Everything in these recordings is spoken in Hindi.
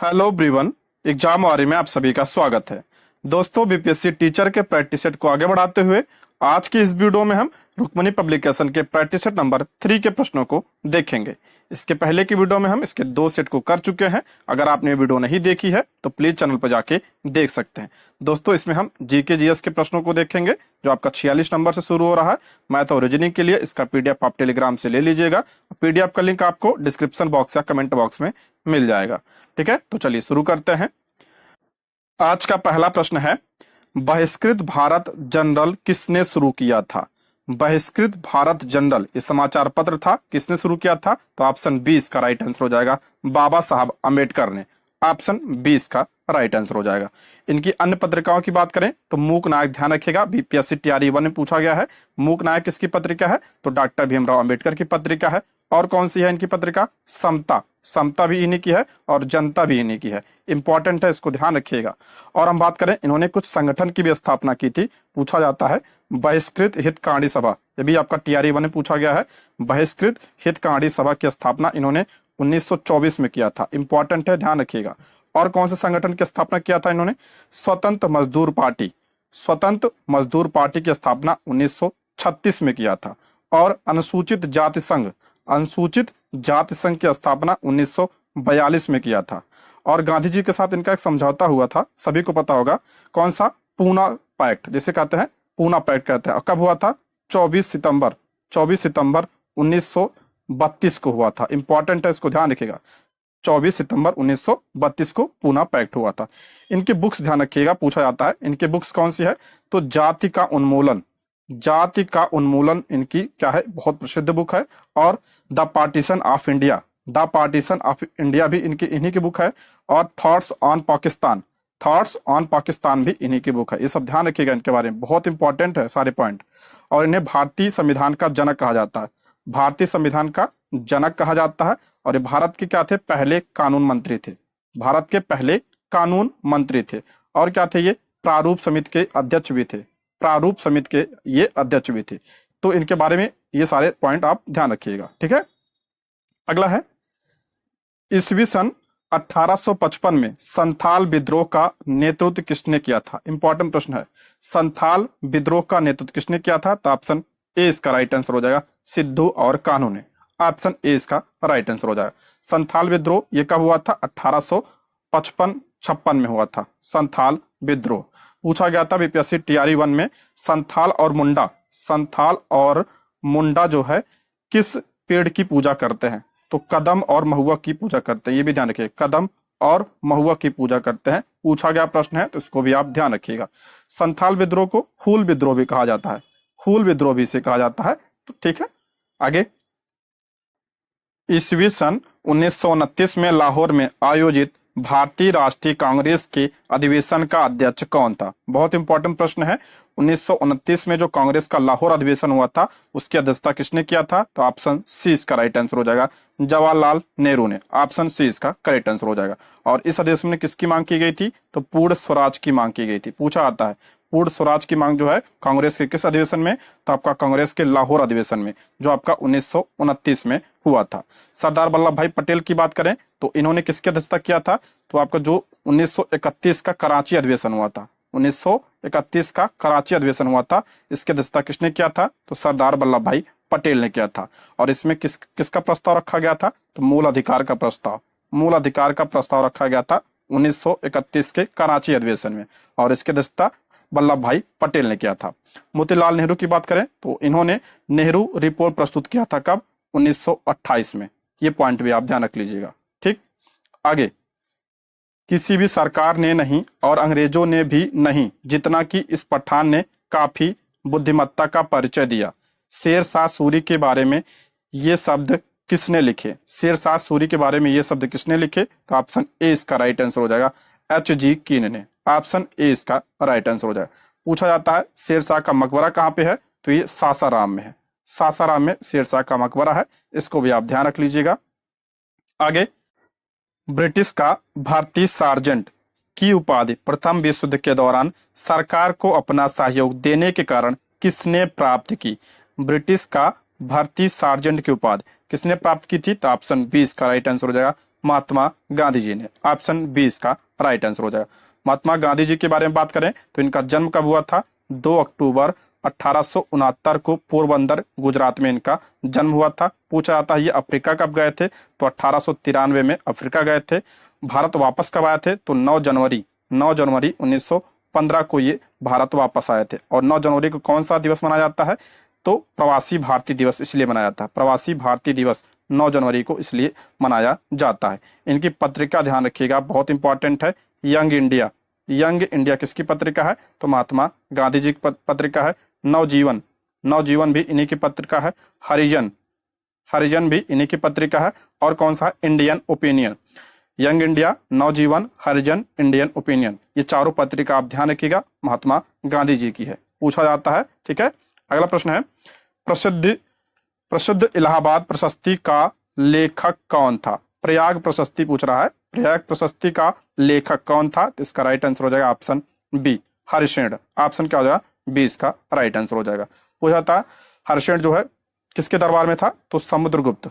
Hello everyone. एग्जाम वारी में आप सभी का स्वागत है। दोस्तों, बीपीएससी टीचर के प्रैक्टिस सेट को आगे बढ़ाते हुए आज की इस वीडियो में हम रुक्मणी पब्लिकेशन के प्रैक्टिस सेट नंबर 3 के प्रश्नों को देखेंगे। इसके पहले की वीडियो में हम इसके 2 सेट को कर चुके हैं। अगर आपने वीडियो नहीं देखी है तो प्लीज चैनल पर जाके देख सकते हैं। दोस्तों, इसमें हम जीके जीएस के प्रश्नों को देखेंगे जो आपका 46 नंबर से शुरू हो रहा है। मैथ और रीजनिंग के लिए इसका पीडीएफ आप टेलीग्राम से ले लीजिएगा। पीडीएफ का लिंक आपको डिस्क्रिप्शन बॉक्स या कमेंट बॉक्स में मिल जाएगा। ठीक है, तो चलिए शुरू करते हैं। आज का पहला प्रश्न है, बहिष्कृत भारत जनरल किसने शुरू किया था? बहिष्कृत भारत जनरल ये समाचार पत्र था, किसने शुरू किया था? तो ऑप्शन 20 का राइट आंसर हो जाएगा, बाबा साहब अम्बेडकर ने। ऑप्शन 20 का राइट आंसर हो जाएगा। इनकी अन्य पत्रिकाओं की बात करें तो मूक नायक, ध्यान रखिएगा बीपीएससी टीआरई 1 में पूछा गया है। मूक नायक किसकी पत्रिका है? तो डॉक्टर भीमराव अम्बेडकर की पत्रिका है। और कौन सी है इनकी पत्रिका? समता। समता भी इन्हीं की है और जनता भी इन्हीं की है। इंपॉर्टेंट है, इसको ध्यान रखिएगा। और हम बात करें, इन्होंने कुछ संगठन की भी स्थापना की थी। पूछा जाता है बहिष्कृत हितकारी सभा, ये भी आपका टीआरई 1 में पूछा गया है। बहिष्कृत हितकारी सभा की स्थापना इन्होंने 1924 में किया था। इंपॉर्टेंट है, ध्यान रखिएगा। और कौन से संगठन की स्थापना किया था इन्होंने? स्वतंत्र मजदूर पार्टी। स्वतंत्र मजदूर पार्टी की स्थापना 1936 में किया था। और अनुसूचित जाति संघ, अनुसूचित जाति संघ की स्थापना 1942 में किया था। और गांधी जी के साथ इनका एक समझौता हुआ था, सभी को पता होगा। कौन सा? पूना पैक्ट, जिसे कहते हैं पूना पैक्ट कहते हैं। और कब हुआ था? 24 सितंबर 1932 को हुआ था। इंपॉर्टेंट है, इसको ध्यान रखिएगा। 24 सितंबर 1932 को पूना पैक्ट हुआ था। इनके बुक्स ध्यान रखिएगा, पूछा जाता है इनके बुक्स कौन सी है? तो जाति का उन्मूलन, जाति का उन्मूलन इनकी क्या है? बहुत प्रसिद्ध बुक है। और the partition of India, the partition of India भी इनकी इन्हीं की बुक है। और thoughts on Pakistan, thoughts on Pakistan भी इन्हीं की बुक है। ये सब ध्यान रखिएगा इनके बारे में, बहुत इंपॉर्टेंट है सारे पॉइंट। और इन्हें भारतीय संविधान का जनक कहा जाता है, भारतीय संविधान का जनक कहा जाता है। और ये भारत के क्या थे? पहले कानून मंत्री थे, भारत के पहले कानून मंत्री थे। और क्या थे? ये प्रारूप समिति के अध्यक्ष भी थे, प्रारूप समिति के ये अध्यक्ष भी थे। तो इनके बारे में ये सारे पॉइंट आप ध्यान रखिएगा। ठीक है, अगला है, ईस्वी सन 1855 में संथाल विद्रोह का नेतृत्व किसने किया था? इंपॉर्टेंट प्रश्न है। संथाल विद्रोह का नेतृत्व किसने किया था? तो ऑप्शन ए इसका राइट आंसर हो जाएगा, सिद्धू और कान्हू ने। ऑप्शन ए इसका राइट आंसर हो जाएगा। संथाल विद्रोह ये कब हुआ था? 1855-56 में हुआ था संथाल विद्रोह। पूछा गया था बीपीएससी टीआरई 1 में, संथाल और मुंडा, संथाल और मुंडा जो है किस पेड़ की पूजा करते हैं? तो कदम और महुआ की पूजा करते हैं। ये भी ध्यान रखिए, कदम और महुआ की पूजा करते हैं। पूछा गया प्रश्न है तो इसको भी आप ध्यान रखिएगा। संथाल विद्रोह को हूल विद्रोह भी कहा जाता है, हूल विद्रोह भी इसे कहा जाता है। तो ठीक है, आगे। ईस्वी सन 1929 में लाहौर में आयोजित भारतीय राष्ट्रीय कांग्रेस के अधिवेशन का अध्यक्ष कौन था? बहुत इंपॉर्टेंट प्रश्न है। 1929 में जो कांग्रेस का लाहौर अधिवेशन हुआ था उसकी अध्यक्षता किसने किया था? तो ऑप्शन सी इसका राइट आंसर हो जाएगा, जवाहरलाल नेहरू ने। ऑप्शन सी इसका करेक्ट आंसर हो जाएगा। और इस अधिवेशन में किसकी मांग की गई थी? तो पूर्ण स्वराज की मांग की गई थी। पूछा आता है पूर्ण स्वराज की मांग जो है कांग्रेस के किस अधिवेशन में? तो आपका कांग्रेस के लाहौर अधिवेशन में, जो आपका 1929 में हुआ था। सरदार वल्लभ भाई पटेल की बात करें तो इन्होंने किसकी अध्यक्षता किया था? तो आपका जो 1931 का कराची अधिवेशन हुआ था, 1931 का कराची अधिवेशन हुआ था, इसकी अध्यक्षता किसने किया था? तो सरदार वल्लभ भाई पटेल ने किया था। और इसमें किसका प्रस्ताव रखा गया था? तो मूल अधिकार का प्रस्ताव, मूल अधिकार का प्रस्ताव रखा गया था 1931 के कराची अधिवेशन में। और इसकी अध्यक्षता वल्लभ भाई पटेल ने किया था। मोतीलाल नेहरू की बात करें तो इन्होंने नेहरू रिपोर्ट प्रस्तुत किया था कब? 1928 में। ये पॉइंट भी आप ध्यान रख लीजिएगा। ठीक, आगे। किसी भी सरकार ने नहीं और अंग्रेजों ने भी नहीं जितना कि इस पठान ने काफी बुद्धिमत्ता का परिचय दिया। शेर शाह सूरी के बारे में ये शब्द किसने लिखे? शेर शाह सूरी के बारे में ये शब्द किसने लिखे? तो ऑप्शन ए इसका राइट आंसर हो जाएगा, एच.जी. कीन ने। ऑप्शन ए इसका राइट आंसर हो जाएगा। पूछा जाता है शेर शाह का मकबरा कहाँ पे है? तो ये सासाराम में है, सासाराम में शेर शाह का मकबरा है। इसको भी आप ध्यान रख लीजिएगा। आगे, ब्रिटिश का भारतीय सार्जेंट की उपाधि प्रथम विश्व युद्ध के दौरान सरकार को अपना सहयोग देने के कारण किसने प्राप्त की? ब्रिटिश का भारतीय सार्जेंट की उपाधि किसने प्राप्त की थी? तो ऑप्शन बी इसका राइट आंसर हो जाएगा, महात्मा गांधी जी ने। ऑप्शन बी इसका राइट आंसर हो जाएगा। महात्मा गांधी जी के बारे में बात करें तो इनका जन्म कब हुआ था? 2 अक्टूबर 1869 को पोरबंदर गुजरात में इनका जन्म हुआ था। पूछा जाता है ये अफ्रीका कब गए थे? तो 1893 में अफ्रीका गए थे। भारत वापस कब आए थे? तो 9 जनवरी 1915 को ये भारत वापस आए थे। और 9 जनवरी को कौन सा दिवस मनाया जाता है? तो प्रवासी भारतीय दिवस इसलिए मनाया जाता है। प्रवासी भारतीय दिवस 9 जनवरी को इसलिए मनाया जाता है। इनकी पत्रिका ध्यान रखिएगा, बहुत इंपॉर्टेंट है, यंग इंडिया। यंग इंडिया किसकी पत्रिका है? तो महात्मा गांधी जी की पत्रिका है। नवजीवन, नवजीवन भी इन्हीं की पत्रिका है। हरिजन, हरिजन भी इन्हीं की पत्रिका है। और कौन सा है? Indian opinion. यंग इंडिया, नवजीवन, हरिजन, इंडियन ओपिनियन, ये चारों पत्रिका आप ध्यान रखिएगा, महात्मा गांधी जी की है, पूछा जाता है। ठीक है, अगला प्रश्न है, प्रसिद्ध प्रसिद्ध इलाहाबाद प्रशस्ति का लेखक कौन था? प्रयाग प्रशस्ति पूछ रहा है, प्रयाग प्रशस्ति का लेखक कौन था? तो इसका राइट आंसर हो जाएगा ऑप्शन बी, हरिश्चंद्र। ऑप्शन क्या हो जाएगा? बी इसका राइट आंसर हो जाएगा। पूछा था हरिश्चंद्र जो है किसके दरबार में था? तो समुद्रगुप्त,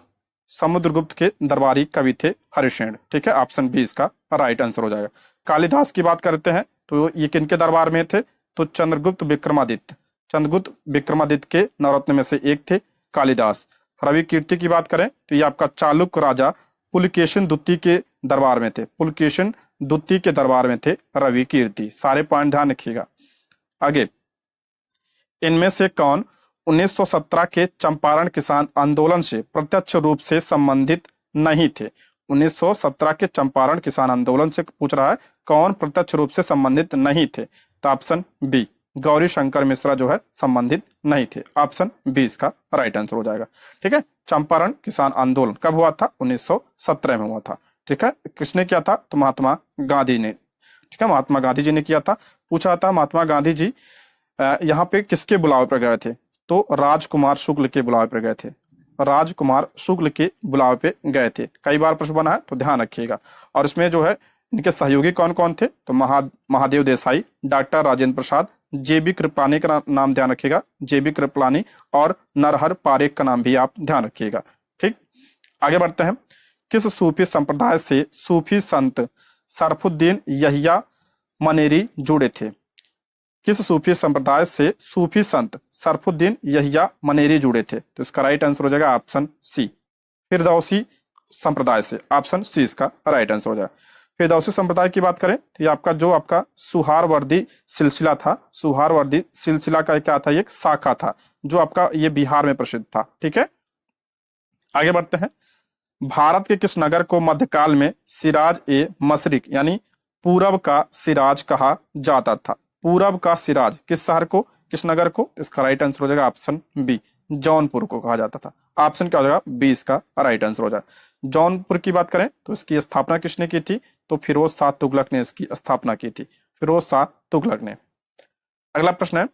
समुद्रगुप्त के दरबारी कवि थे हरिश्चंद्र। ठीक है, ऑप्शन बी इसका राइट आंसर हो जाएगा। कालिदास की बात करते हैं तो ये किनके दरबार में थे? तो चंद्रगुप्त विक्रमादित्य, चंद्रगुप्त विक्रमादित्य के नवरत्न में से एक थे कालिदास। रवि कीर्ति की बात करें तो ये आपका चालुक्य राजा पुलकेशिन द्वितीय के दरबार में थे, पुलकेशिन द्वितीय के दरबार में थे रवि कीर्ति। सारे पॉइंट ध्यान रखिएगा। आगे, इनमें से कौन 1917 के चंपारण किसान आंदोलन से प्रत्यक्ष रूप से संबंधित नहीं थे? 1917 के चंपारण किसान आंदोलन से पूछ रहा है कौन प्रत्यक्ष रूप से संबंधित नहीं थे? तो ऑप्शन बी, गौरी शंकर मिश्रा जो है संबंधित नहीं थे। ऑप्शन बी इसका राइट आंसर हो जाएगा। ठीक है, चंपारण किसान आंदोलन कब हुआ था? 1917 में हुआ था। ठीक है, किसने किया था? तो महात्मा गांधी ने। ठीक है, महात्मा गांधी जी ने किया था। पूछा था महात्मा गांधी जी यहाँ पे किसके बुलावे पर गए थे? तो राजकुमार शुक्ल के बुलावे पर गए थे, राजकुमार शुक्ल के बुलावे पे गए थे। कई बार प्रश्न बना है तो ध्यान रखिएगा। और इसमें जो है इनके सहयोगी कौन कौन थे? तो महादेव देसाई, डॉक्टर राजेंद्र प्रसाद, जेबी कृपलानी का नाम ध्यान रखिएगा, जेबी कृपलानी, और नरहर पारेख का नाम भी आप ध्यान रखिएगा। ठीक, आगे बढ़ते हैं। किस सूफी संप्रदाय से सूफी संत सरफुद्दीन यहिया मनेरी जुड़े थे? किस सूफी संप्रदाय से सूफी संत सरफुद्दीन यहिया मनेरी जुड़े थे? तो इसका राइट आंसर हो जाएगा ऑप्शन सी, फिरदौसी संप्रदाय से। ऑप्शन सी इसका राइट आंसर हो जाएगा। फिरदौसी संप्रदाय की बात करें तो ये आपका जो आपका सुहारवर्दी सिलसिला था, सुहारवर्दी सिलसिला का क्या था? एक शाखा था जो आपका ये बिहार में प्रसिद्ध था। ठीक है, आगे बढ़ते हैं। भारत के किस नगर को मध्यकाल में सिराज ए मशरिक यानी पूरब का सिराज कहा जाता था? पूरब का सिराज किस शहर को, किस नगर को? इसका राइट आंसर हो जाएगा ऑप्शन बी, जौनपुर को कहा जाता था। ऑप्शन क्या हो जाएगा? बी इसका राइट आंसर हो जाएगा। जौनपुर की बात करें तो इसकी स्थापना किसने की थी? तो फिरोज शाह तुगलक ने इसकी स्थापना की थी, फिरोज शाह तुगलक ने। अगला प्रश्न है,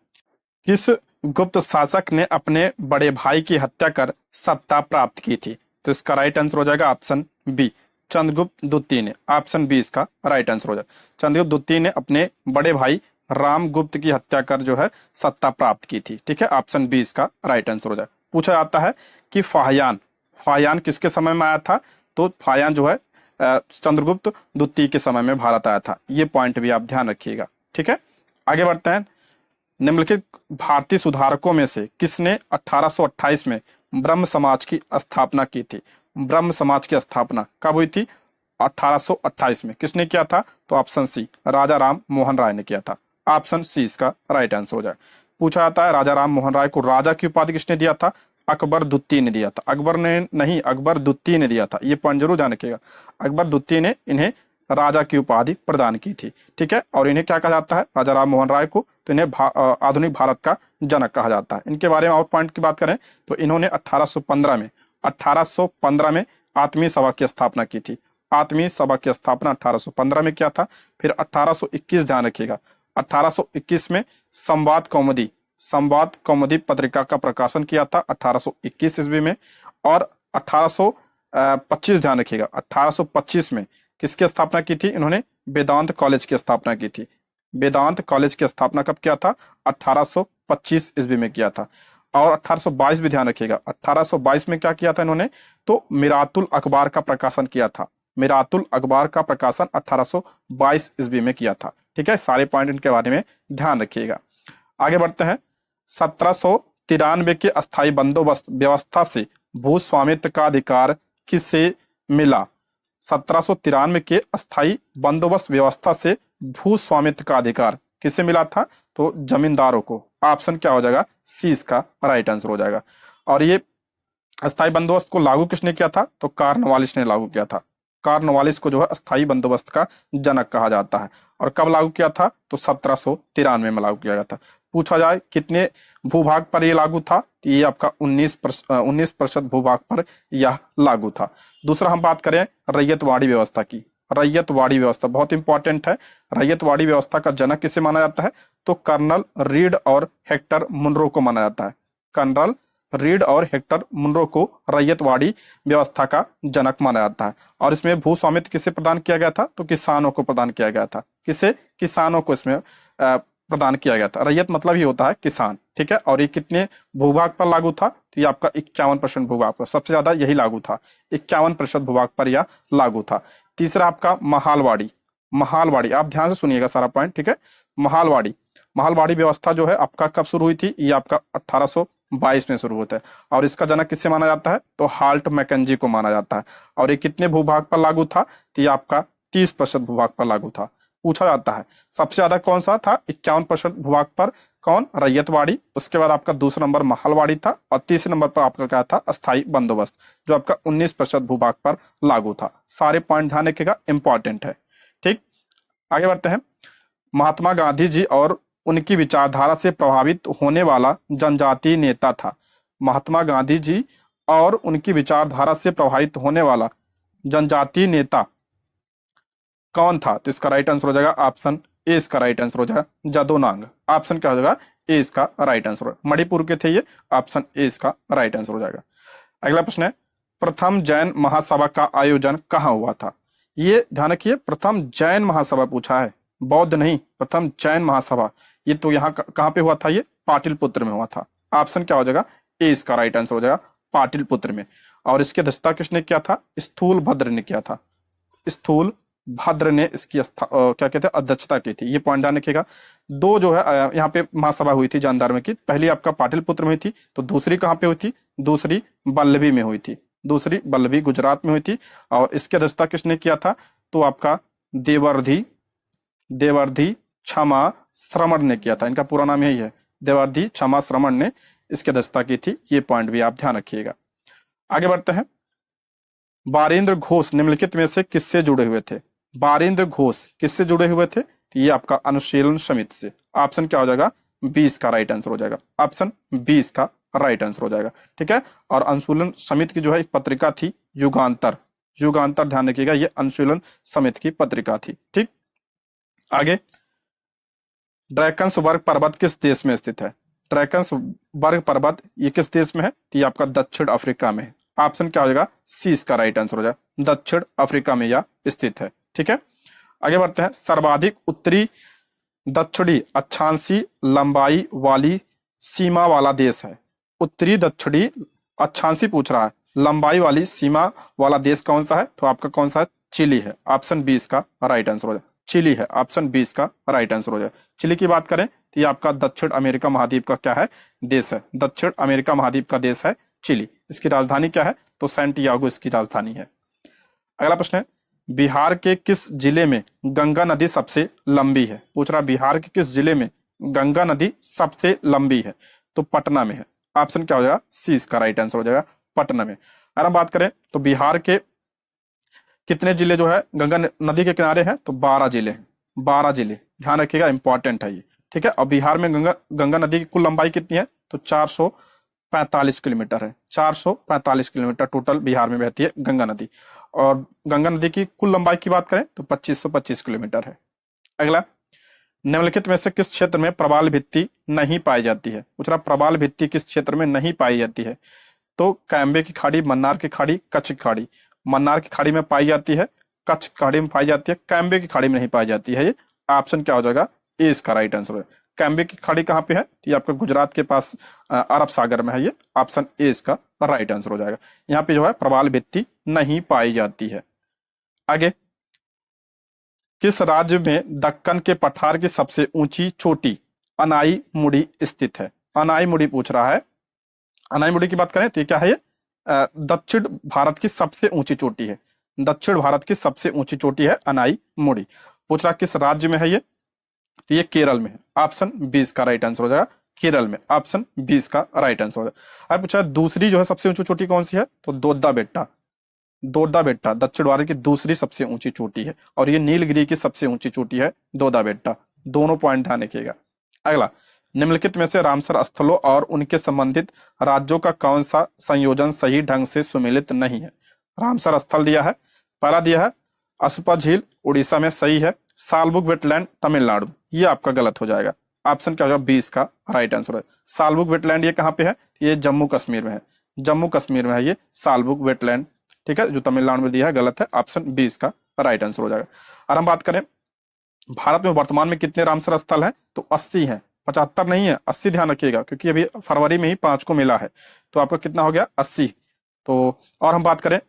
किस गुप्त शासक ने अपने बड़े भाई की हत्या कर सत्ता प्राप्त की थी? तो इसका राइट आंसर हो जाएगा ऑप्शन बी, चंद्रगुप्त द्वितीय ने। ऑप्शन बी इसका राइट आंसर हो जाएगा। चंद्रगुप्त द्वितीय ने अपने बड़े भाई रामगुप्त की हत्या कर जो है सत्ता प्राप्त की थी। ठीक है, ऑप्शन बी इसका राइट आंसर हो जाएगा। पूछा जाता है कि फाहियान, फाहियान किसके समय में आया था? तो फाहियान जो है चंद्रगुप्त द्वितीय के समय में भारत आया था। ये पॉइंट भी आप ध्यान रखिएगा। ठीक है, आगे बढ़ते हैं। निम्नलिखित भारतीय सुधारकों में से किसने 1828 में ब्रह्म समाज की स्थापना की थी? ब्रह्म समाज की स्थापना कब हुई थी? 1828 में। किसने किया था? तो ऑप्शन सी, राजा राम मोहन राय ने किया था। ऑप्शन सी इसका राइट आंसर हो जाए। पूछा जाता है राजा राम मोहन राय को राजा की उपाधि किसने दिया था? अकबर द्वितीय ने दिया था। अकबर ने नहीं, अकबर द्वितीय ने दिया था। ये पॉइंट जरूर ध्यान रखिएगा। अकबर द्वितीय ने इन्हें राजा की उपाधि प्रदान की थी। ठीक है, और इन्हें क्या कहा जाता है? राजा राम मोहन राय को तो इन्हें आधुनिक भारत का जनक कहा जाता है। इनके बारे में और पॉइंट की बात करें तो इन्होंने 1815 में आत्मीय सभा की स्थापना की थी। आत्मीय सभा की स्थापना 1815 में किया था। फिर 1821 ध्यान रखिएगा, 1821 में संवाद कौमुदी पत्रिका का प्रकाशन किया था 1821 ईस्वी में। और 1825 ध्यान रखिएगा, 1825 में किसकी स्थापना की थी इन्होंने? वेदांत कॉलेज की स्थापना की थी। वेदांत कॉलेज की स्थापना कब किया था? 1825 ईस्वी में किया था। और 1822 भी ध्यान रखिएगा, 1822 में क्या किया था इन्होंने? तो मिरातुल अखबार का प्रकाशन किया था। मिरातुल अखबार का प्रकाशन 1822 ईस्वी में किया था। ठीक है, सारे पॉइंट इनके बारे में ध्यान रखिएगा। आगे बढ़ते हैं। 1793 के अस्थायी बंदोबस्त व्यवस्था से भू स्वामित्व का अधिकार किसे मिला? 1793 के अस्थायी बंदोबस्त व्यवस्था से भू स्वामित्व का अधिकार किसे मिला था? तो जमींदारों को। ऑप्शन क्या हो जाएगा? सी इसका राइट आंसर हो जाएगा। और ये अस्थायी बंदोबस्त को लागू किसने किया था? तो कॉर्नवालिस ने लागू किया था। कॉर्नवालिस को जो है अस्थायी बंदोबस्त का जनक कहा जाता है। और कब लागू किया था? तो 1793 में लागू किया गया था। पूछा जाए कितने भूभाग पर यह लागू था? तो ये आपका 19% भूभाग पर यह लागू था। दूसरा हम बात करें रैयतवाड़ी व्यवस्था की। रैयतवाड़ी व्यवस्था बहुत इंपॉर्टेंट है। रैयतवाड़ी व्यवस्था का जनक किसे माना जाता है? तो कर्नल रीड और हेक्टर मुनरो को माना जाता है। कर्नल रीड और हेक्टर मुनरो को रैयतवाड़ी व्यवस्था का जनक माना जाता है। और इसमें भू स्वामित्व किसे प्रदान किया गया था? तो किसानों को प्रदान किया गया था। किसे? किसानों को इसमें प्रदान किया गया था। रैयत मतलब ही होता है किसान। ठीक है, और ये कितने भूभाग पर लागू था? तो ये आपका 51% भूभाग पर, सबसे ज्यादा यही लागू था। 51% भूभाग पर यह लागू था। तीसरा आपका महालवाड़ी। महालवाड़ी, आप ध्यान से सुनिएगा सारा पॉइंट। ठीक है, महालवाड़ी। महालवाड़ी व्यवस्था जो है आपका कब शुरू हुई थी? ये आपका 1822 में शुरू होता है। और इसका जनक किससे माना जाता है? तो हाल्ट मैकेंजी को माना जाता है। और ये कितने भूभाग पर लागू था? तो ये आपका 30% भूभाग पर लागू था। पूछा जाता है सबसे ज्यादा कौन सा था? 51% भूभाग पर। कौन? रैयतवाड़ी। उसके बाद आपका दूसरा नंबर महालवाड़ी था। और तीसरे नंबर पर आपका क्या था? अस्थायी बंदोबस्त, जो आपका 19% भूभाग पर लागू था। सारे पॉइंट ध्यान रखिएगा, इंपॉर्टेंट है। ठीक, आगे बढ़ते हैं। महात्मा गांधी जी और उनकी विचारधारा से प्रभावित होने वाला जनजातीय नेता था। महात्मा गांधी जी और उनकी विचारधारा से प्रभावित होने वाला जनजातीय नेता कौन था? तो इसका राइट आंसर हो जाएगा ऑप्शन ए, इसका राइट आंसर हो जाएगा जदोनांग। ऑप्शन क्या हो जाएगा? ए इसका राइट आंसर हो। मणिपुर के थे ये। ऑप्शन ए इसका राइट आंसर हो जाएगा। अगला प्रश्न है, प्रथम जैन महासभा का आयोजन कहाँ हुआ था? ये ध्यान रखिए, प्रथम जैन महासभा पूछा है, बौद्ध नहीं। प्रथम जैन महासभा ये तो यहाँ कहाँ पे हुआ था? ये पाटिलपुत्र में हुआ था। ऑप्शन क्या हो जाएगा? ए इसका राइट आंसर हो जाएगा, पाटिलपुत्र में। और इसकी अध्यक्षता किसने किया था? स्थूल भद्र ने किया था। स्थूल भद्र ने इसकी क्या कहते हैं अध्यक्षता की थी। ये पॉइंट ध्यान रखिएगा। दो जो है यहाँ पे महासभा हुई थी जैन धर्म की। पहली आपका पाटिलपुत्र में हुई थी, तो दूसरी कहाँ पे हुई थी? दूसरी बल्लभी में हुई थी। दूसरी बल्लभी गुजरात में हुई थी। और इसकी अध्यक्षता किसने किया था? तो आपका देवर्धि क्षमा श्रमण ने किया था। इनका पूरा नाम यही है, देवर्धि क्षमा श्रमण ने इसकी अध्यक्षता की थी। ये पॉइंट भी आप ध्यान रखिएगा। आगे बढ़ते हैं। बारेंद्र घोष निम्नलिखित में से किससे जुड़े हुए थे? बारेंद्र घोष किससे जुड़े हुए थे? तो ये आपका अनुशीलन समिति से। ऑप्शन क्या हो जाएगा? 20 का राइट आंसर हो जाएगा। ऑप्शन 20 का राइट आंसर हो जाएगा। ठीक है, और अनुशीलन समिति की जो है एक पत्रिका थी युगांतर। युगांतर ध्यान रखिएगा, ये अनुशीलन समिति की पत्रिका थी। ठीक, आगे। ड्रैकन्सबर्ग पर्वत किस देश में स्थित है? ड्रैकन्सबर्ग पर्वत ये किस देश में है? तो ये आपका दक्षिण अफ्रीका में है। ऑप्शन क्या हो जाएगा? सी इसका राइट आंसर हो जाएगा, दक्षिण अफ्रीका में यह स्थित है। ठीक है, आगे बढ़ते हैं। सर्वाधिक उत्तरी दक्षिणी अक्षांशीय लंबाई वाली सीमा वाला देश है। उत्तरी दक्षिणी अक्षांशीय पूछ रहा है, लंबाई वाली सीमा वाला देश कौन सा है? तो आपका कौन सा है? चिली है। ऑप्शन 20 का राइट आंसर हो जाए, चिली है। ऑप्शन 20 का राइट आंसर हो जाए। चिली की बात करें तो ये आपका दक्षिण अमेरिका महाद्वीप का क्या है? देश है। दक्षिण अमेरिका महाद्वीप का देश है चिली। इसकी राजधानी क्या है? तो सैंटियागो इसकी राजधानी है। अगला प्रश्न है, बिहार के किस जिले में गंगा नदी सबसे लंबी है? पूछ रहा बिहार के किस जिले में गंगा नदी सबसे लंबी है? तो पटना में है। ऑप्शन क्या हो जाएगा? सी इसका राइट आंसर हो जाएगा, पटना में। अगर हम बात करें तो बिहार के कितने जिले जो है गंगा नदी के किनारे हैं? तो 12 जिले हैं। 12 जिले ध्यान रखिएगा, इंपॉर्टेंट है ये। ठीक है, और बिहार में गंगा नदी की कुल लंबाई कितनी है? तो 445 किलोमीटर है। 445 किलोमीटर टोटल बिहार में बहती है गंगा नदी। और गंगा नदी की कुल लंबाई की बात करें तो 2525 किलोमीटर है। अगला, निम्नलिखित में से किस क्षेत्र में प्रवाल भित्ति नहीं पाई जाती है? पूछ रहा प्रवाल भित्ति किस क्षेत्र में नहीं पाई जाती है? तो कैम्बे की खाड़ी, मन्नार की खाड़ी, कच्छ की खाड़ी। मन्नार की खाड़ी में पाई जाती है, कच्छ की खाड़ी में पाई जाती है, कैम्बे की खाड़ी में नहीं पाई जाती है। ये ऑप्शन क्या हो जाएगा? ए इसका राइट आंसर है। कैम्बे की खाड़ी कहाँ पे है? ये आपका गुजरात के पास अरब सागर में है। ये ऑप्शन ए इसका राइट आंसर हो जाएगा। यहाँ पे जो है प्रवाल भित्ति नहीं पाई जाती है। आगे, किस राज्य में दक्कन के पठार की सबसे ऊंची चोटी अनाई मुड़ी स्थित है? अनाई मुड़ी पूछ रहा है। अनाई मुड़ी की बात करें तो ये क्या है? ये दक्षिण भारत की सबसे ऊंची चोटी है। दक्षिण भारत की सबसे ऊंची चोटी है अनाई मुड़ी। पूछ रहा किस राज्य में है ये? तो ये केरल में है। ऑप्शन 20 का राइट आंसर हो जाएगा, केरल में। ऑप्शन 20 का राइट आंसर हो जाएगा। अब पूछा दूसरी जो है सबसे ऊंची चोटी कौन सी है? तो दोड्डा बेट्टा। दोड्डा बेट्टा दक्षिण भारत की दूसरी सबसे ऊंची चोटी है, और ये नीलगिरी की सबसे ऊंची चोटी है दोड्डा बेट्टा। दोनों पॉइंट ध्यान रखिएगा। अगला, निम्नलिखित में से रामसर स्थलों और उनके संबंधित राज्यों का कौन सा संयोजन सही ढंग से सुमेलित नहीं है? रामसर स्थल दिया है, पहला दिया है असुपा झील उड़ीसा में, सही है। सालबुक वेटलैंड तमिलनाडु, ये आपका गलत हो जाएगा। ऑप्शन क्या होगा? 20 का राइट आंसर है। सालबुक वेटलैंड ये कहाँ पे है? ये जम्मू कश्मीर में है। जम्मू कश्मीर में है ये सालबुक वेटलैंड, ठीक है। जो तमिलनाडु में दिया है गलत है। ऑप्शन 20 का राइट आंसर हो जाएगा। और हम बात करें भारत में वर्तमान में कितने रामसर स्थल हैं? तो 80 हैं, 75 नहीं है, 80 ध्यान रखिएगा, क्योंकि अभी फरवरी में ही 5 को मिला है। तो आपका कितना हो गया? 80। तो और हम बात करें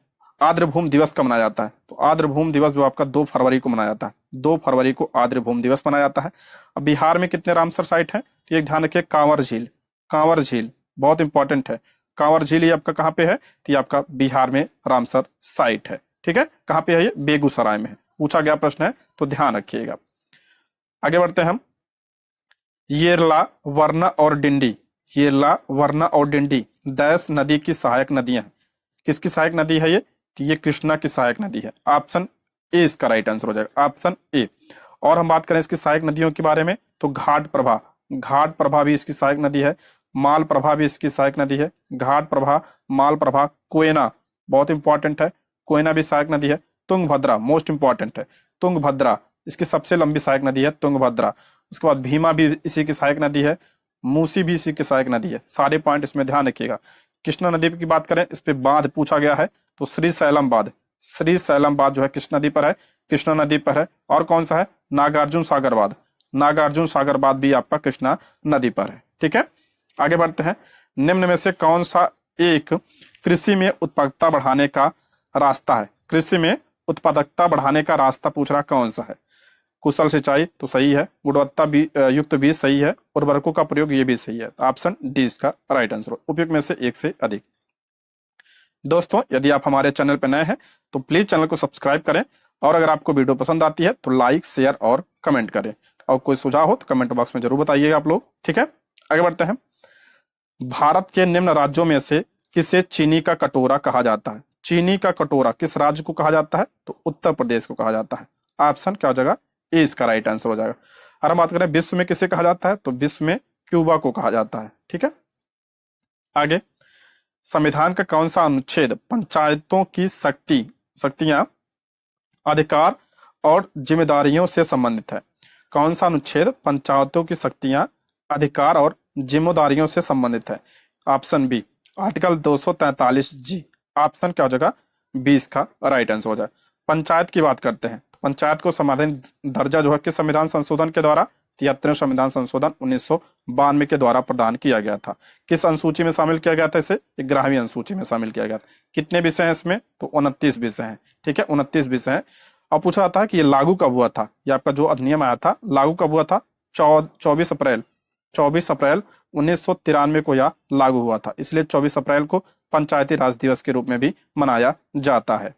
आर्द्रभूमि दिवस कब मनाया जाता है? तो आर्द्रभूमि दिवस जो आपका 2 फरवरी को मनाया जाता है। 2 फरवरी को आर्द्रभूमि दिवस मनाया जाता है। अब बिहार में कितने रामसर साइट है? तो एक ध्यान रखिए, कांवर झील। कांवर झील बहुत इंपॉर्टेंट है। कांवर झील ये आपका कहाँ पे है? तो ये आपका बिहार में रामसर साइट है, ठीक है। कहाँ पे है ये? बेगूसराय में है। पूछा गया प्रश्न है, तो ध्यान रखिएगा। आगे बढ़ते हैं हम। येरला, वरना और डिंडी। येरला, वरना और डिंडी डैश नदी की सहायक नदियां हैं। किसकी सहायक नदी है ये? तो ये कृष्णा की सहायक नदी है। ऑप्शन ए इसका राइट आंसर हो जाएगा, ऑप्शन ए। और हम बात करें इसकी सहायक नदियों के बारे में, तो घाट प्रभा। घाट प्रभा भी इसकी सहायक नदी है। माल प्रभा भी इसकी सहायक नदी है। घाट प्रभा, माल प्रभा, कोयना बहुत इंपॉर्टेंट है, कोयना भी सहायक नदी है। तुंगभद्रा मोस्ट इंपॉर्टेंट है, तुंगभद्रा इसकी सबसे लंबी सहायक नदी है, तुंगभद्रा। उसके बाद भीमा भी इसी की सहायक नदी है। मूसी भी इसी की सहायक नदी है। सारे पॉइंट इसमें ध्यान रखिएगा। कृष्णा नदी की बात करें, इस पे बांध पूछा गया है, तो श्री सैलम बांध। श्री सैलम बांध जो है किस नदी पर है? कृष्णा नदी पर है। और कौन सा है? नागार्जुन सागर बांध। नागार्जुन सागर बांध भी आपका कृष्णा नदी पर है, ठीक है। आगे बढ़ते हैं। निम्न में से कौन सा एक कृषि में उत्पादकता बढ़ाने का रास्ता है? कृषि में उत्पादकता बढ़ाने का रास्ता पूछ रहा कौन सा है? कुशल सिंचाई तो सही है, गुणवत्ता युक्त बीज सही है, उर्वरकों का प्रयोग ये भी सही है। तो ऑप्शन डी इसका राइट आंसर। उपयुक्त में से एक से अधिक। दोस्तों, यदि आप हमारे चैनल पर नए हैं तो प्लीज चैनल को सब्सक्राइब करें, और अगर आपको वीडियो पसंद आती है तो लाइक, शेयर और कमेंट करें। और कोई सुझाव हो तो कमेंट बॉक्स में जरूर बताइएगा आप लोग, ठीक है। आगे बढ़ते हैं। भारत के निम्न राज्यों में से किसे चीनी का कटोरा कहा जाता है? चीनी का कटोरा किस राज्य को कहा जाता है? तो उत्तर प्रदेश को कहा जाता है। ऑप्शन क्या हो जाएगा? ए इसका राइट आंसर हो जाएगा। और हम बात करें विश्व में किसे कहा जाता है, तो विश्व में क्यूबा को कहा जाता है, ठीक है। आगे, संविधान का कौन सा अनुच्छेद पंचायतों की शक्तियां, अधिकार और जिम्मेदारियों से संबंधित है? कौन सा अनुच्छेद पंचायतों की शक्तियां, अधिकार और जिम्मेदारियों से संबंधित है? ऑप्शन बी आर्टिकल 243 जी। ऑप्शन क्या हो जाएगा? 20 का राइट आंसर हो जाएगा। पंचायत की बात करते हैं, तो पंचायत को संवैधानिक दर्जा जो है किस संविधान संशोधन के द्वारा? 73वें संविधान संशोधन 1992 के द्वारा प्रदान किया गया था। किस अनुसूची में शामिल किया गया था इसे? 11वीं अनुसूची में शामिल किया गया था। कितने विषय हैं इसमें? तो 29 विषय हैं, ठीक है, 29 विषय हैं। अब पूछा जाता है कि ये लागू कब हुआ था? ये आपका जो अधिनियम आया था लागू कब हुआ था? 24 अप्रैल 1993 को यह लागू हुआ था, इसलिए 24 अप्रैल को पंचायती राज दिवस के रूप में भी मनाया जाता है।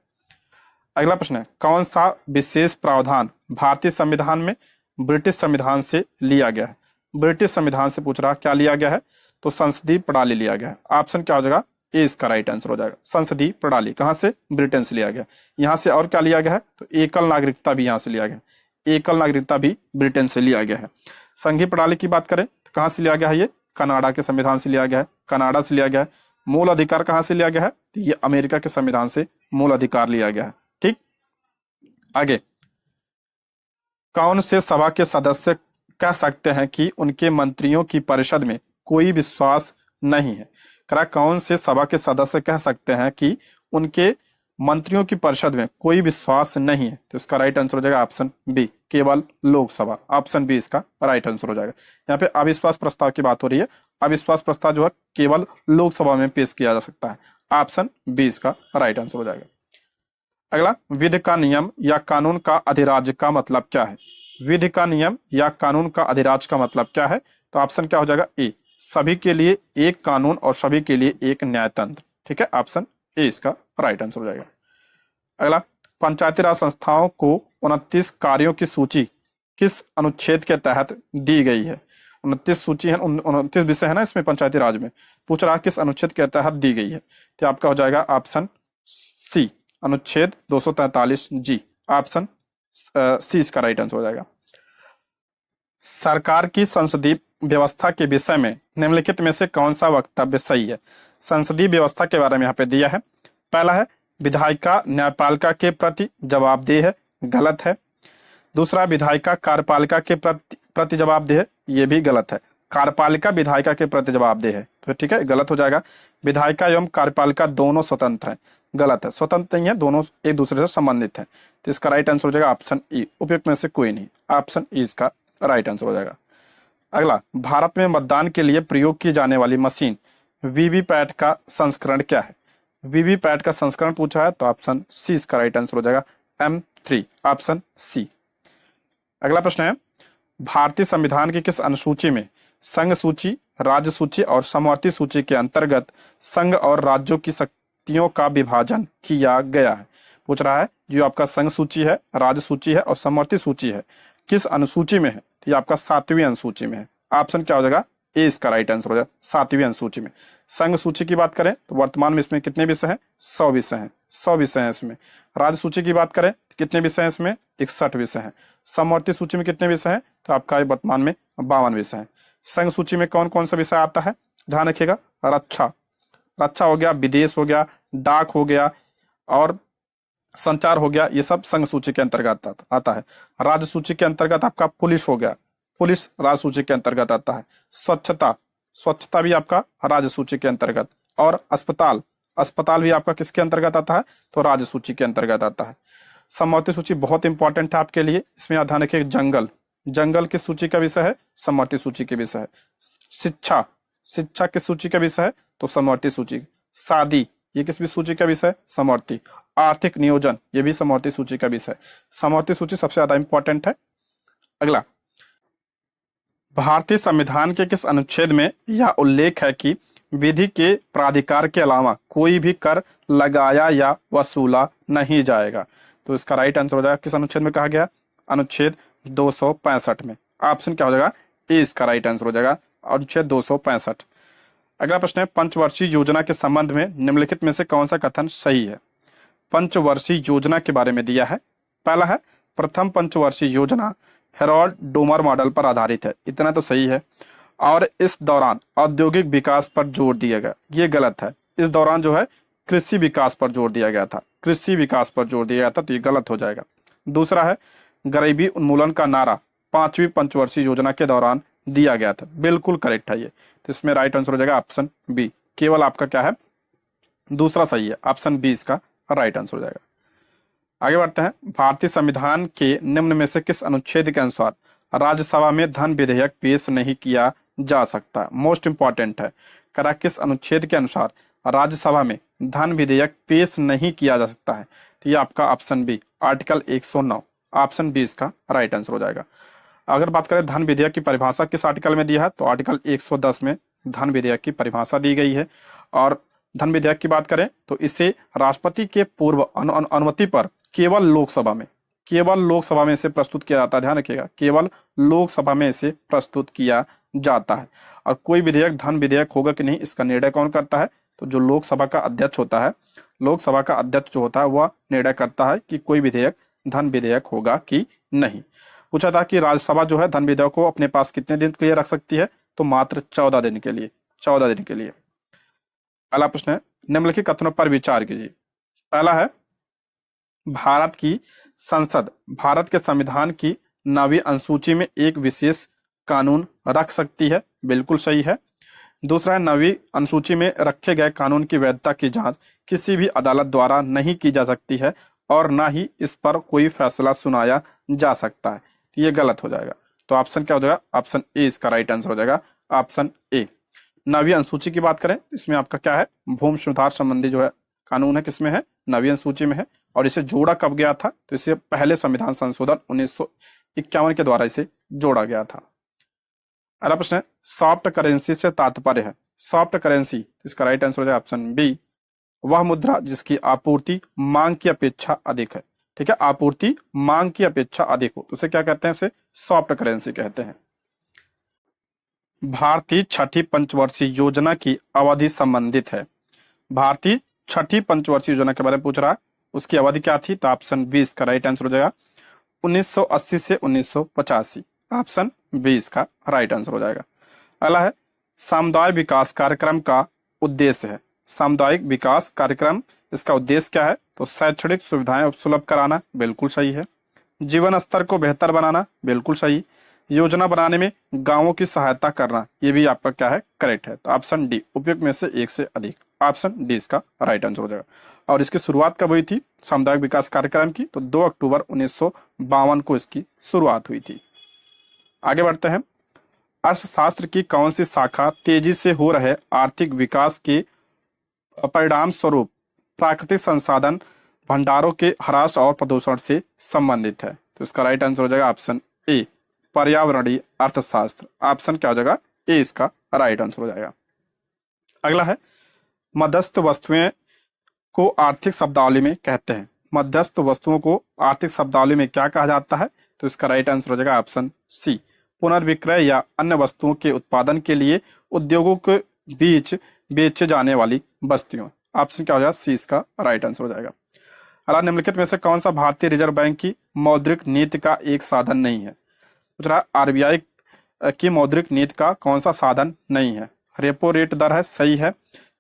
अगला प्रश्न है, कौन सा विशेष प्रावधान भारतीय संविधान में ब्रिटिश संविधान से लिया गया है? ब्रिटिश संविधान से पूछ रहा क्या लिया गया है? तो संसदीय प्रणाली लिया गया है। ऑप्शन क्या हो जाएगा? ए इसका राइट आंसर हो जाएगा। संसदीय प्रणाली कहां से? ब्रिटेन से लिया गया। यहां से और क्या लिया गया है? तो एकल नागरिकता भी यहां से लिया गया। एकल नागरिकता भी ब्रिटेन से लिया गया है। संघीय प्रणाली की बात करें तो कहां से लिया गया है? ये कनाडा के संविधान से लिया गया है, कनाडा से लिया गया है। मूल अधिकार कहां से लिया गया है? तो ये अमेरिका के संविधान से मूल अधिकार लिया गया है, ठीक। आगे, कौन से सभा के सदस्य कह सकते हैं कि उनके मंत्रियों की परिषद में कोई विश्वास नहीं है? कौन से सभा के सदस्य कह सकते हैं कि उनके मंत्रियों की परिषद में कोई विश्वास नहीं है? तो इसका राइट आंसर हो जाएगा ऑप्शन बी, केवल लोकसभा। ऑप्शन बी इसका राइट आंसर हो जाएगा। यहाँ पे अविश्वास प्रस्ताव की बात हो रही है। अविश्वास प्रस्ताव जो है केवल लोकसभा में पेश किया जा सकता है। ऑप्शन बी इसका राइट आंसर हो जाएगा। अगला, विधि का नियम या कानून का अधिराज्य का मतलब क्या है? विधि का नियम या कानून का अधिराज्य का मतलब क्या है? तो ऑप्शन क्या हो जाएगा? ए, सभी के लिए एक कानून और सभी के लिए एक न्यायतंत्र। ठीक है, ऑप्शन ए इसका राइट आंसर हो जाएगा। अगला, पंचायती राज संस्थाओं को 29 कार्यों की सूची किस अनुच्छेद के तहत दी गई है? 29 सूची है, 29 विषय है ना इसमें पंचायती राज में, पूछ रहा है किस अनुच्छेद के तहत दी गई है? तो आपका हो जाएगा ऑप्शन सी, अनुच्छेद 243 जी। ऑप्शन सी इसका राइट आंसर हो जाएगा। सरकार की संसदीय व्यवस्था के विषय में निम्नलिखित में से कौन सा वक्तव्य सही है? संसदीय व्यवस्था के बारे में यहाँ पे दिया है। पहला है, विधायिका न्यायपालिका के प्रति जवाबदेह है, गलत है। दूसरा, विधायिका कार्यपालिका के प्रति जवाबदेह है, ये भी गलत है। कार्यपालिका विधायिका के प्रति जवाबदेह है, तो ठीक है, गलत हो जाएगा। विधायिका एवं कार्यपालिका दोनों स्वतंत्र हैं, गलत है। स्वतंत्र नहीं है, दोनों एक दूसरे से संबंधित हैं, तो इसका राइट आंसर हो जाएगा ऑप्शन ई, उपयुक्त में से कोई नहीं। ऑप्शन ई इसका राइट आंसर हो जाएगा। अगला, भारत में मतदान के लिए प्रयोग की जाने वाली मशीन वीवीपैट का संस्करण क्या है? वीवीपैट का संस्करण पूछा है, तो ऑप्शन सी इसका राइट आंसर हो जाएगा, M3, ऑप्शन सी। अगला प्रश्न है, भारतीय संविधान की किस अनुसूची में संघ सूची, राज्य सूची और समवर्ती सूची के अंतर्गत संघ और राज्यों की शक्तियों का विभाजन किया गया है? पूछ रहा है जो आपका संघ सूची है, राज्य सूची है और समवर्ती सूची है, किस अनुसूची में है? तो ये आपका 7वीं अनुसूची में है। ऑप्शन क्या हो जाएगा? ए इसका राइट आंसर हो जाएगा, 7वीं अनुसूची में। संघ सूची की बात करें तो वर्तमान में इसमें कितने विषय हैं? 100 विषय हैं, 100 विषय हैं इसमें। राज्य सूची की बात करें तो कितने विषय हैं इसमें? 61 विषय हैं। समवर्ती सूची में कितने विषय हैं? तो आपका वर्तमान में 52 विषय हैं। संघ सूची में कौन कौन सा विषय आता है? ध्यान रखिएगा, रक्षा, रक्षा हो गया, विदेश हो गया, डाक हो गया और संचार हो गया, ये सब संघ सूची के अंतर्गत आता है। राज्य सूची के अंतर्गत आपका पुलिस हो गया, पुलिस राज्य सूची के अंतर्गत आता है। स्वच्छता, स्वच्छता भी आपका राज्य सूची के अंतर्गत। और अस्पताल, अस्पताल भी आपका किसके अंतर्गत आता है? तो राज्य सूची के अंतर्गत आता है। समवर्ती सूची बहुत इंपॉर्टेंट है आपके लिए, इसमें ध्यान रखिए, जंगल, जंगल किस सूची का विषय है? समवर्ती सूची के विषय है। शिक्षा, शिक्षा किस सूची का विषय है? तो समवर्ती सूची। शादी, ये किस भी सूची का विषय? समवर्ती। आर्थिक नियोजन, ये भी समवर्ती सूची का विषय। समवर्ती सूची सबसे ज्यादा इंपॉर्टेंट है। अगला, भारतीय संविधान के किस अनुच्छेद में यह उल्लेख है कि विधि के प्राधिकार के अलावा कोई भी कर लगाया या वसूला नहीं जाएगा? तो इसका राइट आंसर हो जाएगा, किस अनुच्छेद में कहा गया? अनुच्छेद 265 में। ऑप्शन क्या हो जाएगा? ए इसका राइट आंसर हो जाएगा, अनुच्छेद 265। अगला प्रश्न है, पंचवर्षीय योजना के संबंध में निम्नलिखित में से कौन सा कथन सही है? पंचवर्षीय योजना के बारे में दिया है। पहला है, प्रथम पंचवर्षीय योजना हेरोल्ड डोमर मॉडल पर आधारित है, इतना तो सही है। और इस दौरान औद्योगिक विकास पर जोर दिया गया, ये गलत है। इस दौरान जो है कृषि विकास पर जोर दिया गया था, कृषि विकास पर जोर दिया गया था, तो ये गलत हो जाएगा। दूसरा है, गरीबी उन्मूलन का नारा 5वीं पंचवर्षीय योजना के दौरान दिया गया था, बिल्कुल करेक्ट है ये। तो इसमें राइट आंसर हो जाएगा ऑप्शन बी, केवल आपका क्या है? दूसरा सही है, ऑप्शन बी इसका राइट आंसर हो जाएगा। आगे बढ़ते हैं, भारतीय संविधान के निम्न में से किस अनुच्छेद के अनुसार राज्यसभा में धन विधेयक पेश नहीं किया जा सकता? मोस्ट इंपॉर्टेंट है, करा किस अनुच्छेद के अनुसार राज्यसभा में धन विधेयक पेश नहीं किया जा सकता है? तो ये आपका option B, article 109, option B इसका राइट आंसर हो जाएगा। अगर बात करें धन विधेयक की परिभाषा किस आर्टिकल में दिया है, तो आर्टिकल 110 में धन विधेयक की परिभाषा दी गई है। और धन विधेयक की बात करें तो इसे राष्ट्रपति के पूर्व अनुमति पर केवल लोकसभा में, केवल लोकसभा में इसे प्रस्तुत किया जाता है। ध्यान रखिएगा, केवल लोकसभा में इसे प्रस्तुत किया जाता है। और कोई विधेयक धन विधेयक होगा कि नहीं, इसका निर्णय कौन करता है? तो जो लोकसभा का अध्यक्ष होता है, लोकसभा का अध्यक्ष जो होता है वह निर्णय करता है कि कोई विधेयक धन विधेयक होगा कि नहीं। पूछा था कि राज्यसभा जो है धन विधेयक को अपने पास कितने दिन के लिए रख सकती है? तो मात्र 14 दिन के लिए, 14 दिन के लिए। अगला प्रश्न है, निम्नलिखित कथनों पर विचार कीजिए। पहला है, भारत की संसद भारत के संविधान की 9वीं अनुसूची में एक विशेष कानून रख सकती है, बिल्कुल सही है। दूसरा है, 9वीं अनुसूची में रखे गए कानून की वैधता की जांच किसी भी अदालत द्वारा नहीं की जा सकती है और ना ही इस पर कोई फैसला सुनाया जा सकता है। तो ये गलत हो जाएगा। तो ऑप्शन क्या हो जाएगा? ऑप्शन ए इसका राइट आंसर हो जाएगा, ऑप्शन ए। 9वीं अनुसूची की बात करें इसमें आपका क्या है? भूमि सुधार संबंधी जो है कानून है, किसमें है? 9वीं अनुसूची में है। और इसे जोड़ा कब गया था? तो इसे पहले संविधान संशोधन 1951 के द्वारा इसे जोड़ा गया था। अगला प्रश्न है, सॉफ्ट करेंसी से तात्पर्य है? सॉफ्ट करेंसी, इसका राइट आंसर हो जाएगा ऑप्शन बी, वह मुद्रा जिसकी आपूर्ति मांग की अपेक्षा अधिक है। ठीक है, आपूर्ति मांग की अपेक्षा अधिक हो तो उसे क्या कहते हैं? उसे सॉफ्ट करेंसी कहते हैं। भारतीय छठी पंचवर्षीय योजना की अवधि संबंधित है। भारतीय छठी पंचवर्षीय योजना के बारे में पूछ रहा है, उसकी अवधि क्या थी? तो ऑप्शन 20 का राइट आंसर हो जाएगा 1980 से 1985। ऑप्शन 20 का राइट आंसर हो जाएगा। अगला है, सामुदायिक विकास कार्यक्रम का उद्देश्य है। सामुदायिक विकास कार्यक्रम, इसका उद्देश्य क्या है? तो शैक्षणिक सुविधाएं सुलभ कराना, बिल्कुल सही है। जीवन स्तर को बेहतर बनाना, बिल्कुल सही। योजना बनाने में गांवों की सहायता करना, ये भी आपका क्या है? करेक्ट है। तो ऑप्शन डी, उपयुक्त में से एक से अधिक। ऑप्शन डी इसका राइट आंसर हो जाएगा। और इसकी शुरुआत कब हुई थी सामुदायिक विकास कार्यक्रम की? तो 2 अक्टूबर 1952 को इसकी शुरुआत हुई थी। आगे बढ़ते हैं, अर्थशास्त्र की कौन सी शाखा तेजी से हो रहे आर्थिक विकास के परिणाम स्वरूप प्राकृतिक संसाधन भंडारों के ह्रास और प्रदूषण से संबंधित है? तो इसका राइट आंसर हो जाएगा ऑप्शन ए, पर्यावरणीय अर्थशास्त्र। ऑप्शन क्या हो जाएगा? ए इसका राइट आंसर हो जाएगा। अगला है, मध्यस्थ वस्तुएं को आर्थिक शब्दावली में कहते हैं। मध्यस्थ वस्तुओं को आर्थिक शब्दावली में क्या कहा जाता है? तो इसका राइट आंसर हो जाएगा ऑप्शन सी, पुनर्विक्रय या अन्य वस्तुओं के उत्पादन के लिए उद्योगों के बीच बेचे जाने वाली वस्तुएं। ऑप्शन क्या हो जाएगा? सी इसका राइट आंसर हो जाएगा। अगला, निम्नलिखित में से कौन सा भारतीय रिजर्व बैंक की मौद्रिक नीति का एक साधन नहीं है? पूछ रहा, आरबीआई की मौद्रिक नीति का कौन सा साधन नहीं है? रेपो रेट दर है, सही है।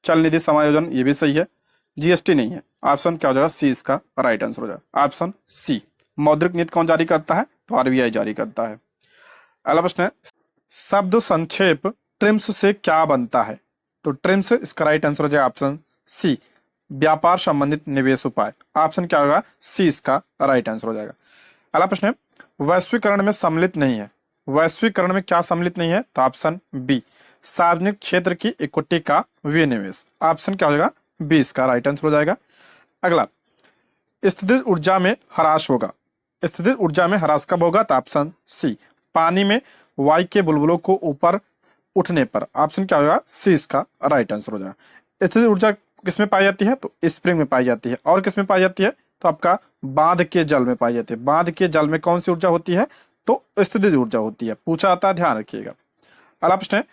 चल निधि समायोजन, ये भी सही है। जीएसटी नहीं है। ऑप्शन क्या हो जाएगा? सी इसका राइट आंसर हो जाएगा। ऑप्शन सी, मौद्रिक नीति कौन जारी करता है? तो आरबीआई जारी करता है। अगला प्रश्न है, शब्द संक्षेप ट्रिम्स से क्या बनता है? तो ट्रिम्स, इसका राइट आंसर हो जाएगा ऑप्शन सी, व्यापार संबंधित निवेश उपाय। ऑप्शन क्या होगा? सी इसका राइट आंसर हो जाएगा। अगला प्रश्न है, वैश्वीकरण में सम्मिलित नहीं है। वैश्वीकरण में क्या सम्मिलित नहीं है? तो ऑप्शन बी, सार्वजनिक क्षेत्र की इक्विटी का विनिवेश। ऑप्शन क्या हो जाएगा? बी इसका राइट आंसर हो जाएगा। अगला, स्थितिज ऊर्जा में ह्रास होगा। स्थितिज ऊर्जा में ह्रास कब होगा? तो ऑप्शन सी, पानी में वायु के बुलबुलों को ऊपर उठने पर। ऑप्शन क्या होगा? सी इसका राइट आंसर हो जाएगा। स्थितिज ऊर्जा किसमें पाई जाती है? तो स्प्रिंग में पाई जाती है। और किसमें पाई जाती है? तो आपका बांध के जल में पाई जाती है। बांध के जल में कौन सी ऊर्जा होती है? तो स्थितिज ऊर्जा होती है। पूछा आता है, ध्यान रखिएगा। अगला प्रश्न है,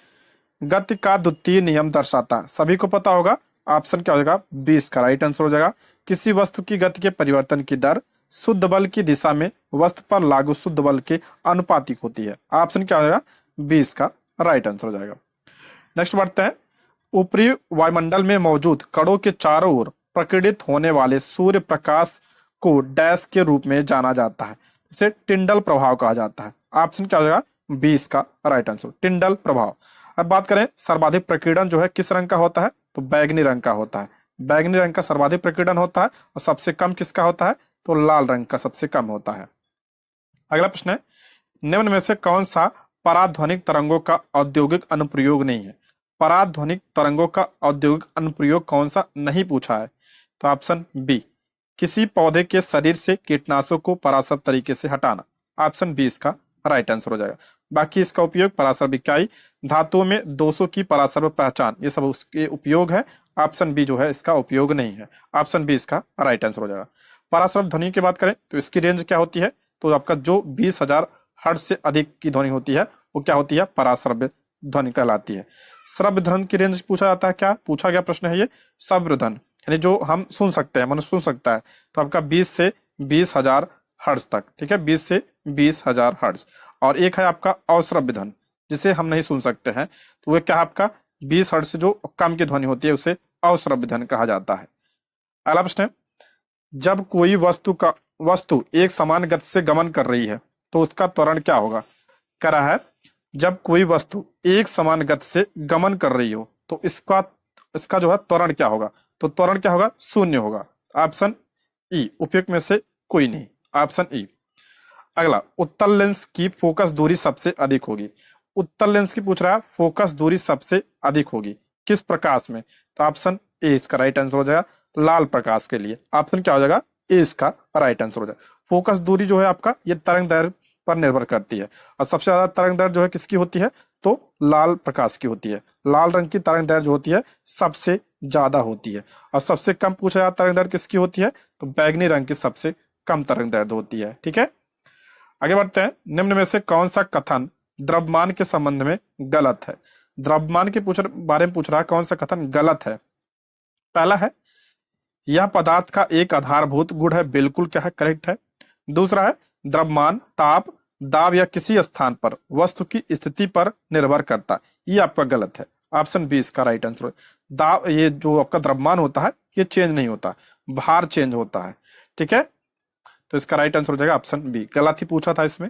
गति का द्वितीय नियम दर्शाता, सभी को पता होगा। ऑप्शन क्या हो जाएगा? 20 का राइट आंसर हो जाएगा। किसी वस्तु की गति के परिवर्तन की दर शुद्ध बल की दिशा में वस्तु पर लागू शुद्ध बल के अनुपातिक होती है। ऑप्शन क्या हो जाएगा? 20 का राइट आंसर हो जाएगा। नेक्स्ट बढ़ते हैं, ऊपरी वायुमंडल में मौजूद कणों के चारों ओर प्रकीर्णित होने वाले सूर्य प्रकाश को डैश के रूप में जाना जाता है। इसे टिंडल प्रभाव कहा जाता है। ऑप्शन क्या हो जाएगा? 20 का राइट आंसर, टिंडल प्रभाव। अब बात करें, सर्वाधिक प्रकीर्णन जो है किस रंग का होता है? तो बैगनी रंग का होता है। बैगनी रंग का सर्वाधिक प्रकीर्णन होता है। और सबसे कम किसका होता है? तो लाल रंग का सबसे कम होता है। अगला प्रश्न है, निम्न में से कौन सा पराध्वनिक तरंगों का औद्योगिक अनुप्रयोग नहीं है? पराध्वनिक तरंगों का औद्योगिक अनुप्रयोग कौन सा नहीं पूछा है? तो ऑप्शन बी, किसी पौधे के शरीर से कीटनाशकों को पराश्रय तरीके से हटाना। ऑप्शन बी इसका राइट आंसर हो जाएगा। बाकी इसका उपयोग पराश्रय इकाई, धातुओं में दोषों की पराश्रय पहचान, ये सब उसके उपयोग है। ऑप्शन बी जो है इसका उपयोग नहीं है। ऑप्शन बी इसका राइट आंसर हो जाएगा। पराश्रय ध्वनि की बात करें तो इसकी रेंज क्या होती है? तो आपका जो 20,000 हर्ट्ज से अधिक की ध्वनि होती है वो क्या होती है? पराश्रव्य ध्वनि कहलाती है। श्रव्य ध्वनि की रेंज पूछा जाता है, क्या पूछा गया प्रश्न है ये? श्रव्य ध्वनि यानी जो हम सुन सकते हैं, मनुष्य सुन सकता है, तो आपका 20 से 20,000 हर्ट्ज तक। ठीक है, 20 से 20,000 हर्ट्ज। और एक है आपका अश्रव्य ध्वनि, जिसे हम नहीं सुन सकते हैं, तो वह क्या है आपका 20 हर्ट्ज से जो कम की ध्वनि होती है उसे अश्रव्य ध्वनि कहा जाता है। अगला प्रश्न है, जब कोई वस्तु एक समान गति से गमन कर रही है तो उसका त्वरण क्या होगा? कह रहा है जब कोई वस्तु एक समान गति से गमन कर रही हो तो इसका जो है त्वरण क्या होगा? तो त्वरण क्या होगा? 0 होगा। ऑप्शन ई, उपयुक्त में से कोई नहीं। Option E. अगला, उत्तल लेंस की फोकस दूरी सबसे अधिक होगी। उत्तल लेंस की पूछ रहा है, फोकस दूरी सबसे अधिक होगी किस प्रकाश में? तो ऑप्शन ए इसका राइट आंसर हो जाएगा, लाल प्रकाश के लिए। ऑप्शन क्या हो जाएगा? ए इसका राइट आंसर हो जाएगा। फोकस दूरी जो है आपका ये तरंग दैर्घ्य पर निर्भर करती है, और सबसे ज्यादा तरंग दैर्घ्य जो है किसकी होती है, तो लाल प्रकाश की होती है। लाल रंग की तरंग दैर्घ्य जो होती है सबसे ज्यादा होती है, और सबसे कम पूछा जाता तरंग दैर्घ्य किसकी होती है, तो बैगनी रंग की सबसे कम तरंग दैर्घ्य होती है। ठीक है, आगे बढ़ते हैं। निम्न में से कौन सा कथन द्रव्यमान के संबंध में गलत है। द्रव्यमान के बारे में पूछ रहा है, कौन सा कथन गलत है। पहला है यह पदार्थ का एक आधारभूत गुण है, बिल्कुल क्या है, करेक्ट है। दूसरा है द्रव्यमान ताप दाब या किसी स्थान पर वस्तु की स्थिति पर निर्भर करता है, ये आपका गलत है। ऑप्शन बी इसका राइट आंसर है। दाब, ये जो आपका द्रव्यमान होता है ये चेंज नहीं होता, भार चेंज होता है। ठीक है, तो इसका राइट आंसर हो जाएगा ऑप्शन बी। गलत ही पूछा था इसमें।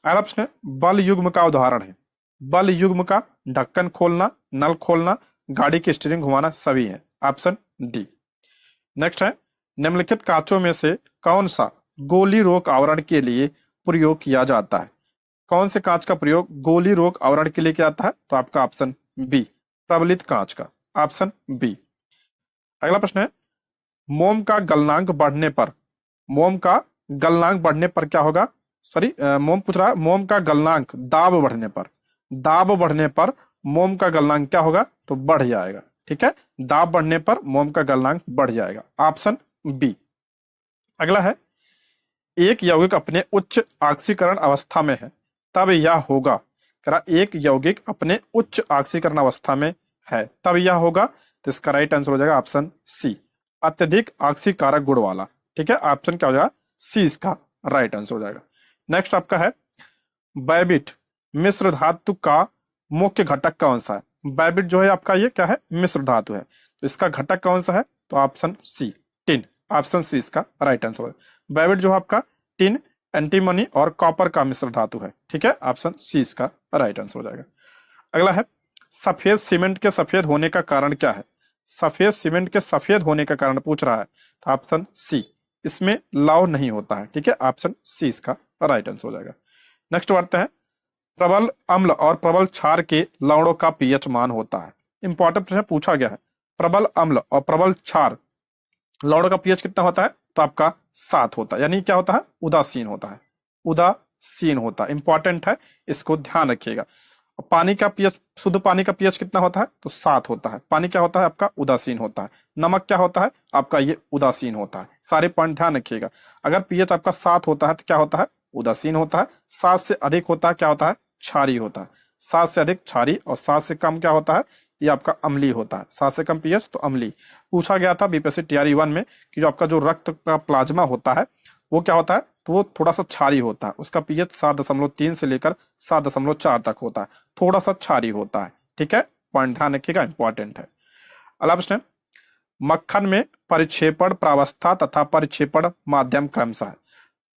अगला प्रश्न है बल युग्म का उदाहरण है। बल युग्म का ढक्कन खोलना, नल खोलना, गाड़ी की स्टीयरिंग घुमाना सभी है, ऑप्शन डी। नेक्स्ट है निम्नलिखित कांचों में से कौन सा गोली रोक आवरण के लिए प्रयोग किया जाता है। कौन से कांच का प्रयोग गोली रोक आवरण के लिए किया जाता है, तो आपका ऑप्शन बी प्रबलित कांच का, ऑप्शन बी। अगला प्रश्न है मोम का गलनांक बढ़ने पर, मोम का गलनांक बढ़ने पर क्या होगा, सॉरी मोम पूछ रहा है मोम का गलनांक दाब बढ़ने पर, दाब बढ़ने पर मोम का गलनांक क्या होगा, तो बढ़ जाएगा। ठीक है, दाब बढ़ने पर मोम का गलनांक बढ़ जाएगा, ऑप्शन बी। अगला है एक यौगिक अपने उच्च ऑक्सीकरण अवस्था में है तब यह होगा, एक यौगिक अपने उच्च ऑक्सीकरण अवस्था में है तब यह होगा, तो इसका राइट आंसर हो जाएगा ऑप्शन सी अत्यधिक ऑक्सीकारक गुण वाला। ठीक है, ऑप्शन क्या हो जाएगा, सी इसका राइट आंसर हो जाएगा। नेक्स्ट आपका है बैबिट मिश्र धातु का मुख्य घटक कौन सा है। बैबिट जो है आपका ये क्या है, मिश्र धातु है, तो इसका घटक कौन सा है, तो option C tin, option C इसका राइट आंसर है। बैबिट जो है आपका टिन, एंटीमनी और कॉपर का मिश्र धातु है। ठीक है, ऑप्शन सी इसका राइट आंसर हो जाएगा। अगला है सफेद सीमेंट के सफेद होने का कारण क्या है। सफेद सीमेंट के सफेद होने का कारण पूछ रहा है, तो ऑप्शन सी इसमें लौह नहीं होता है। ठीक है, ऑप्शन सी इसका राइट आंसर हो जाएगा। नेक्स्ट बढ़ते हैं प्रबल अम्ल और प्रबल क्षार के लवणों का पीएच मान होता है। इंपॉर्टेंट प्रश्न पूछा गया है, प्रबल अम्ल और प्रबल क्षार लवणों का पीएच कितना होता है, तो आपका 7 होता है, यानी क्या होता है, उदासीन होता है, उदासीन होता है। इंपॉर्टेंट है, इसको ध्यान रखिएगा। पानी का पीएच, शुद्ध पानी का पीएच कितना होता है, तो 7 होता है। पानी क्या होता है आपका, उदासीन होता है। नमक क्या होता है आपका, ये उदासीन होता है। सारे पॉइंट ध्यान रखिएगा। अगर पीएच आपका 7 होता है तो क्या होता है, उदासीन होता है। 7 से अधिक होता है क्या होता है, क्षारीय होता है। 7 से अधिक क्षारीय और 7 से कम क्या होता है, ये आपका अम्लीय होता है। 7 से कम पीएच तो अम्लीय। पूछा गया था बीपीएससी टीआरई 1 में कि जो आपका जो रक्त का प्लाज्मा होता है वो क्या होता है, तो वो थोड़ा सा क्षारीय होता है। उसका पीएच 7.3 से लेकर 7.4 तक होता है, थोड़ा सा क्षारीय होता है। ठीक है, पॉइंट ध्यान रखिएगा, इंपॉर्टेंट है। अगला प्रश्न, मक्खन में परिक्षेपण प्रावस्था तथा परिक्षेपण माध्यम क्रमशः है।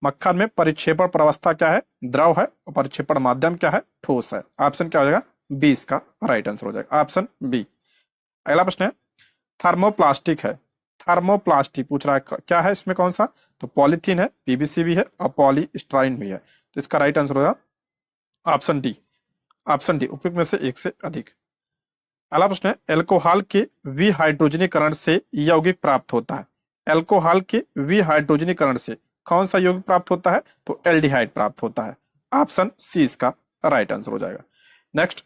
मक्खन में परिक्षेपण प्रावस्था क्या है, द्रव है, और परिक्षेपण माध्यम क्या है, ठोस है। ऑप्शन क्या हो जाएगा, बी इसका राइट आंसर हो जाएगा, ऑप्शन बी। अगला प्रश्न है थर्मोप्लास्टिक है। थर्मोप्लास्टिक पूछ रहा है क्या है, इसमें कौन सा, तो पॉलीथीन है, पीवीसी भी है और पॉलीस्टाइरीन भी है। तो इसका राइट आंसर होगा ऑप्शन डी, ऑप्शन डी उपयुक्त में से एक से अधिक। अगला प्रश्न है एल्कोहल के विहाइड्रोजनीकरण से यौगिक प्राप्त होता है। एल्कोहल के विहाइड्रोजनीकरण से कौन सा यौगिक प्राप्त होता है, तो एल्डिहाइड प्राप्त होता है। ऑप्शन सी इसका राइट आंसर हो जाएगा। नेक्स्ट,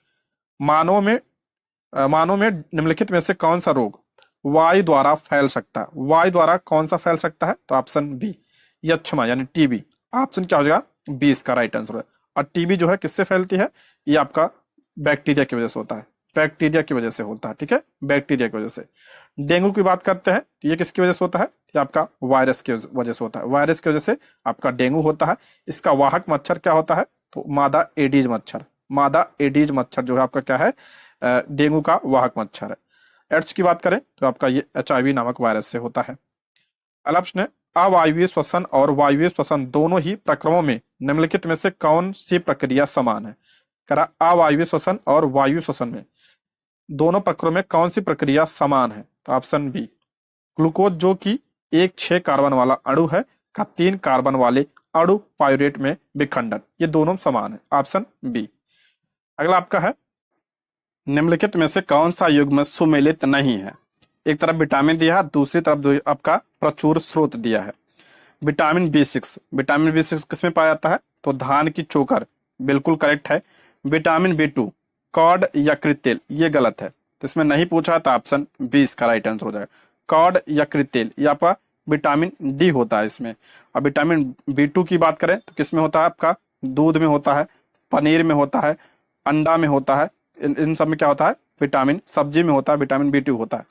मानव में निम्नलिखित में से कौन सा रोग वायु द्वारा फैल सकता है। वायु द्वारा कौन सा फैल सकता है, तो ऑप्शन बी यक्षमा यानी टीबी। ऑप्शन क्या हो जाएगा, बी इसका राइट आंसर है। और टीबी जो है किससे फैलती है, ये आपका बैक्टीरिया की वजह से होता है, बैक्टीरिया की वजह से होता है। ठीक है, बैक्टीरिया की वजह से। डेंगू की बात करते हैं तो ये किसकी वजह से होता है, ये आपका वायरस की वजह से होता है। वायरस की वजह से आपका डेंगू होता है। इसका वाहक मच्छर क्या होता है, तो मादा एडीज मच्छर। मादा एडीज मच्छर जो है आपका क्या है, डेंगू का वाहक मच्छर है। एड्स की बात करें तो आपका ये HIV नामक वायरस से होता है। अगला प्रश्न है अवायवीय श्वसन और वायवीय श्वसन दोनों ही प्रक्रमों में निम्नलिखित में से कौन सी प्रक्रिया समान है। करा अवायवीय श्वसन और वायु श्वसन में दोनों प्रक्रमों में कौन सी प्रक्रिया समान है, तो ऑप्शन बी ग्लूकोज जो कि एक 6 कार्बन वाला अणु है का 3 कार्बन वाले अणु पाइरुवेट में विखंडन, ये दोनों समान है। Option B. अगला आपका है निम्नलिखित में से कौन सा युग्म सुमेलित नहीं है। एक तरफ विटामिन दिया है, दूसरी तरफ आपका प्रचुर स्रोत दिया है। विटामिन बी सिक्स किसमें पाया जाता है? तो धान की चोकर, बिल्कुल करेक्ट है। विटामिन बी टू, कॉड यकृत तेल, ये गलत है, तो इसमें नहीं पूछा तो ऑप्शन बी इसका राइट आंसर हो जाएगा। कॉड यकृत तेल ये आपका विटामिन डी होता है इसमें। अब विटामिन बी टू की बात करें तो किसमें होता है? आपका दूध में होता है, पनीर में होता है, अंडा में होता है, इन सब में क्या होता है? विटामिन। सब्जी में होता है, विटामिन बी टू होता है।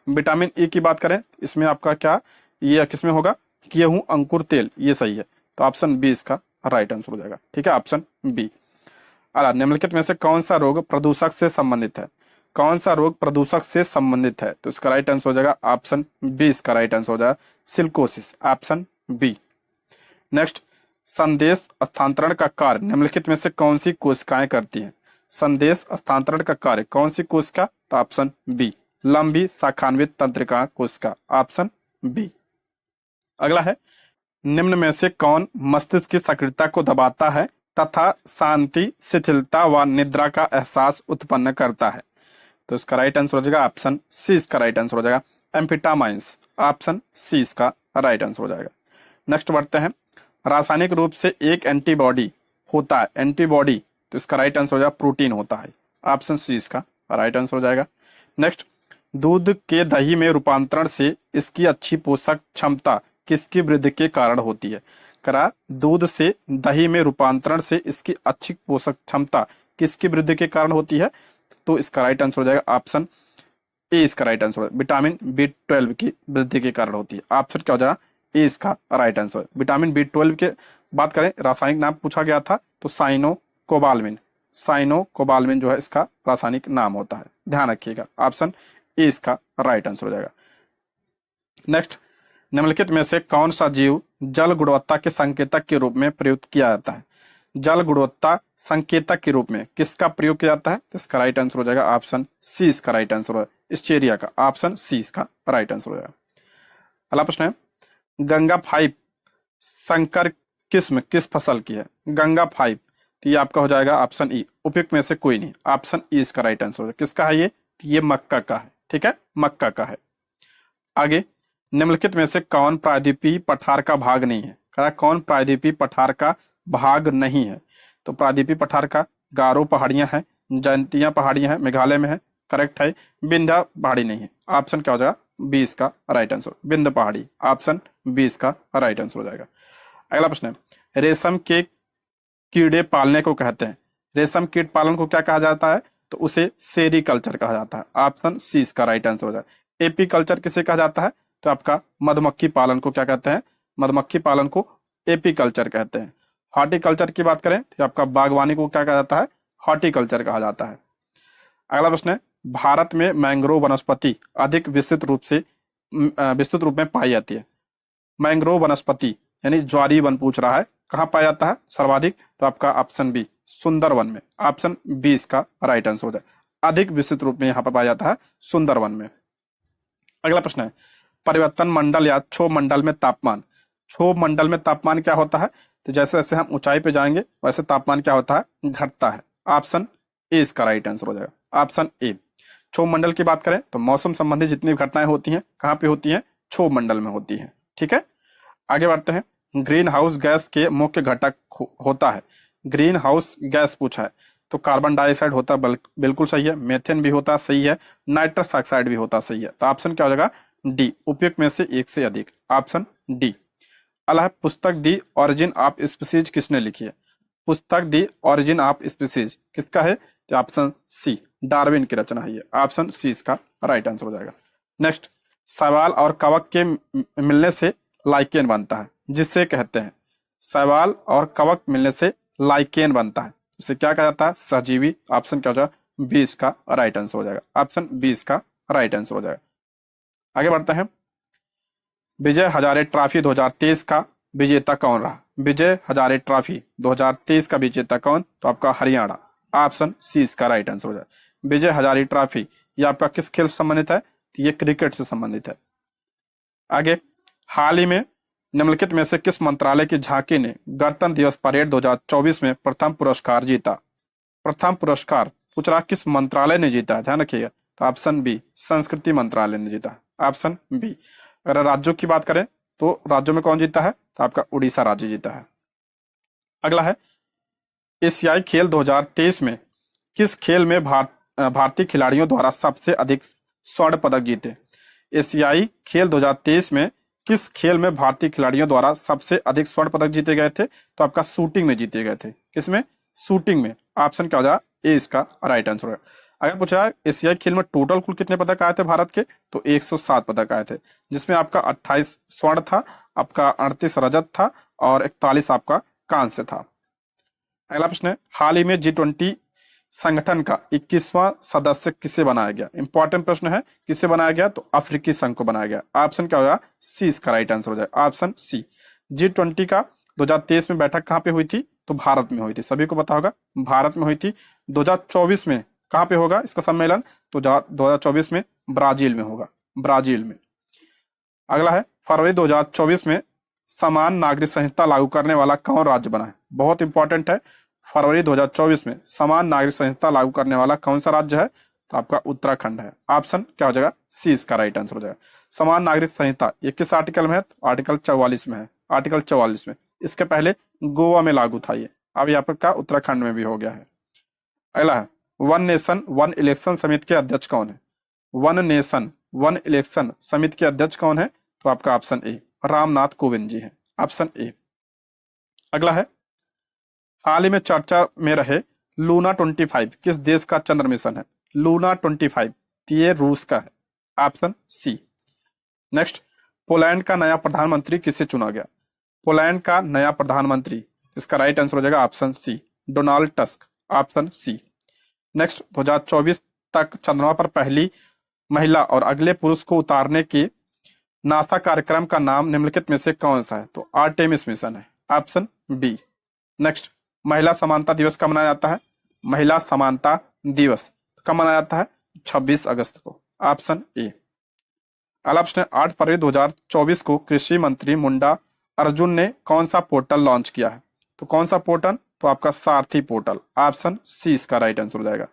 विटामिन ई की बात करें इसमें आपका क्या, ये किसमें होगा? गेहूं अंकुर तेल, ये सही है, तो ऑप्शन बी इसका राइट आंसर हो जाएगा। ठीक है, ऑप्शन बी। निम्नलिखित में से कौन सा रोग प्रदूषक से संबंधित है? कौन सा रोग प्रदूषक से संबंधित है? तो इसका राइट आंसर हो जाएगा ऑप्शन बी इसका राइट आंसर हो जाएगा, सिलिकोसिस, ऑप्शन बी। नेक्स्ट, संदेश स्थानांतरण का कार्य निम्नलिखित में से कौन सी कोशिकाएं करती हैं? संदेश स्थानांतरण का कार्य कौन सी कोशिका? तो ऑप्शन बी, लंबी शाखान्वित तंत्रिका कोशिका, ऑप्शन बी। अगला है, निम्न में से कौन मस्तिष्क की सक्रियता को दबाता है तथा शांति, शिथिलता व निद्रा का एहसास उत्पन्न करता है? तो इसका राइट आंसर हो जाएगा ऑप्शन सी इसका राइट आंसर हो जाएगा, एम्फेटामाइंस, ऑप्शन सी इसका राइट आंसर हो जाएगा। नेक्स्ट बढ़ते हैं, रासायनिक रूप से एक एंटीबॉडी होता है, एंटीबॉडी, तो इसका राइट आंसर हो जाएगा प्रोटीन होता है, ऑप्शन सी इसका राइट आंसर हो जाएगा। नेक्स्ट, दूध के दही में रूपांतरण से इसकी अच्छी पोषक क्षमता किसकी वृद्धि के कारण होती है? करा, दूध से दही में रूपांतरण से इसकी अच्छी पोषक क्षमता किसकी वृद्धि के कारण होती है? तो इसका राइट आंसर हो जाएगा ऑप्शन ए इसका राइट आंसर है, विटामिन बी 12 की वृद्धि के कारण होती है, ऑप्शन क्या हो जाएगा? ए इसका राइट आंसर है। विटामिन बी 12 के बात करें, रासायनिक नाम पूछा गया था तो साइनोकोबाल्मिन, साइनोकोबाल्मिन जो है इसका रासायनिक नाम होता है, ध्यान रखिएगा, ऑप्शन ए इसका राइट आंसर हो जाएगा। नेक्स्ट, निम्नलिखित में से कौन सा जीव जल गुणवत्ता के संकेतक के रूप में प्रयुक्त किया जाता है? जल गुणवत्ता संकेतक के रूप में किसका प्रयोग किया जाता है? तो इसका राइट आंसर हो जाएगा ऑप्शन सी इसका राइट आंसर है, स्टेरिया का, ऑप्शन सी इसका राइट आंसर हो जाएगा। अगला प्रश्न है, गंगा 5 संकर किस्म किस फसल की है? गंगा 5, तो ये आपका हो जाएगा ऑप्शन ई, उपयुक्त में से कोई नहीं, ऑप्शन ई इसका राइट आंसर हो जाएगा। किसका है ये? तो ये मक्का का है, ठीक है, मक्का का है। आगे, निम्नलिखित में से कौन प्रायद्वीपीय पठार का भाग नहीं है? कौन प्रायद्वीपीय पठार का भाग नहीं है? तो प्रायद्वीपीय पठार का गारो पहाड़ियां हैं, जयंतिया पहाड़ियां हैं, मेघालय में है, करेक्ट है। विंध्या पहाड़ी नहीं है, ऑप्शन क्या हो जाएगा? बी इसका राइट आंसर, विंध्य पहाड़ी, ऑप्शन बी इसका राइट आंसर हो जाएगा। अगला प्रश्न है, रेशम के कीड़े पालने को कहते हैं, रेशम कीट पालन को क्या कहा जाता है? तो उसे सेरीकल्चर कहा जाता है, ऑप्शन सी इसका राइट आंसर हो जाएगा। एपी कल्चर किसे कहा जाता है? तो आपका मधुमक्खी पालन को क्या कहते हैं? मधुमक्खी पालन को एपी कल्चर कहते हैं। हॉर्टिकल्चर की बात करें तो आपका बागवानी को क्या कहा जाता है? हॉर्टिकल्चर कहा जाता है। अगला प्रश्न है, भारत में मैंग्रोव वनस्पति अधिक विस्तृत रूप में पाई जाती है। मैंग्रोव वनस्पति यानी ज्वारी वन पूछ रहा है, कहाँ पाया जाता है सर्वाधिक? तो आपका ऑप्शन बी, सुंदरवन में, ऑप्शन बी इसका राइट आंसर हो जाए, अधिक विस्तृत रूप में यहाँ पर पाया जाता है सुंदरवन में। अगला प्रश्न है, परिवर्तन मंडल या क्षोभ मंडल में तापमान, क्षोभ मंडल में तापमान क्या होता है? तो जैसे जैसे हम ऊंचाई पे जाएंगे वैसे तापमान क्या होता है? घटता है, ऑप्शन ए इसका राइट आंसर हो जाएगा, ऑप्शन ए। क्षोभ मंडल की बात करें तो मौसम संबंधी जितनी घटनाएं होती हैं कहाँ पे होती हैं? क्षोभ मंडल में होती हैं, ठीक है। आगे बढ़ते हैं, ग्रीन हाउस गैस के मुख्य घटक होता है, ग्रीन हाउस गैस पूछा है तो कार्बन डाइऑक्साइड होता है, बिल्कुल सही है, मेथेन भी होता सही है, नाइट्रस ऑक्साइड भी होता सही है, तो ऑप्शन क्या हो जाएगा? डी, उपयुक्त में से एक से अधिक, ऑप्शन डी। अगला है, पुस्तक दी ऑरिजिन ऑफ स्पीसीज किसने लिखी है? पुस्तक दी ऑरिजिन ऑफ स्पीसीज किसका है? तो ऑप्शन सी, डार्विन की रचना है ये, ऑप्शन सी इसका राइट आंसर हो जाएगा। नेक्स्ट, शैवाल और कवक के मिलने से लाइकेन बनता है, जिससे कहते हैं शैवाल और कवक मिलने से लाइकेन बनता है, उसे क्या कहा जाता है? सहजीवी, ऑप्शन क्या हो जाएगा? बी इसका राइट आंसर हो जाएगा, ऑप्शन बी इसका राइट आंसर हो जाएगा। आगे बढ़ते हैं, विजय हजारे ट्रॉफी 2023 का विजेता कौन रहा? विजय हजारे ट्रॉफी 2023 का विजेता कौन? तो आपका हरियाणा, ऑप्शन सी इसका राइट आंसर हो जाएगा। विजय हजारे ट्रॉफी ये आपका किस खेल से संबंधित है? तो ये क्रिकेट से संबंधित है। आगे, हाल ही में निम्नलिखित में से किस मंत्रालय की झांकी ने गणतंत्र दिवस परेड 2024 में प्रथम पुरस्कार जीता? प्रथम पुरस्कार पूछ रहा किस मंत्रालय ने जीता है, ध्यान रखिएगा, तो ऑप्शन बी, संस्कृति मंत्रालय ने जीता, ऑप्शन बी। अगर राज्यों की बात करें तो राज्यों में कौन जीता है? तो आपका उड़ीसा राज्य जीता है। अगला है, एशियाई खेल 2023 में किस खेल में भारतीय खिलाड़ियों द्वारा सबसे अधिक स्वर्ण पदक जीते? एशियाई खेल 2023 में किस खेल में भारतीय खिलाड़ियों द्वारा सबसे अधिक स्वर्ण पदक जीते गए थे? तो आपका शूटिंग में जीते गए थे। किसमें? शूटिंग में। ऑप्शन क्या हो जाएगा? ए इसका राइट आंसर है। अगर पूछा है एशियाई खेल में टोटल कुल कितने पदक आए थे भारत के, तो 107 पदक आए थे, जिसमें आपका 28 स्वर्ण था, आपका 38 रजत था और 41 आपका कांस्य था। अगला प्रश्न है, हाल ही में G20 संगठन का 21वां सदस्य किसे बनाया गया? इंपॉर्टेंट प्रश्न है, किसे बनाया गया? तो अफ्रीकी संघ को बनाया गया। ऑप्शन क्या होगा? सी इसका राइट आंसर हो जाएगा, ऑप्शन सी। G20 का 2023 में बैठक कहां पे हुई थी? तो भारत में हुई थी, सभी को पता होगा भारत में हुई थी। 2024 में कहां पे होगा इसका सम्मेलन? तो 2024 में ब्राजील में होगा, ब्राजील में। अगला है, फरवरी 2024 में समान नागरिक संहिता लागू करने वाला कौन राज्य बना है? बहुत इंपॉर्टेंट है, फरवरी 2024 में समान नागरिक संहिता लागू करने वाला कौन सा राज्य है? तो आपका उत्तराखंड है। ऑप्शन क्या हो जाएगा? सी इसका राइट आंसर हो जाएगा। समान नागरिक संहिता ये किस आर्टिकल में है? तो आर्टिकल 44 में है, आर्टिकल 44 में। इसके पहले गोवा में लागू था ये, अब यहाँ पर उत्तराखंड में भी हो गया है। अगला है, वन नेशन वन इलेक्शन समिति के अध्यक्ष कौन है? वन नेशन वन इलेक्शन समिति के अध्यक्ष कौन है? तो आपका ऑप्शन ए रामनाथ कोविंद जी हैं, ऑप्शन ए। अगला है, हाल ही में चर्चा में रहे लूना 25 किस देश का चंद्र मिशन है? लूना 25 ये रूस का है, ऑप्शन सी। नेक्स्ट, पोलैंड का नया प्रधानमंत्री किसे चुना गया? पोलैंड का नया प्रधानमंत्री, इसका राइट आंसर हो जाएगा option C Donald Tusk, option C. Next, 2024 तक चंद्रमा पर पहली महिला और अगले पुरुष को उतारने के नासा कार्यक्रम का नाम निम्नलिखित में से कौन सा है? तो आर्टेमिस मिशन है, ऑप्शन बी। नेक्स्ट, महिला समानता दिवस कब मनाया जाता है? महिला समानता दिवस कब मनाया जाता है? 26 अगस्त को, ऑप्शन ए। अगला प्रश्न, 8 फरवरी 2024 को कृषि मंत्री मुंडा अर्जुन ने कौन सा पोर्टल लॉन्च किया है? तो कौन सा पोर्टल? तो आपका सारथी पोर्टल, ऑप्शन सी इसका राइट आंसर हो जाएगा।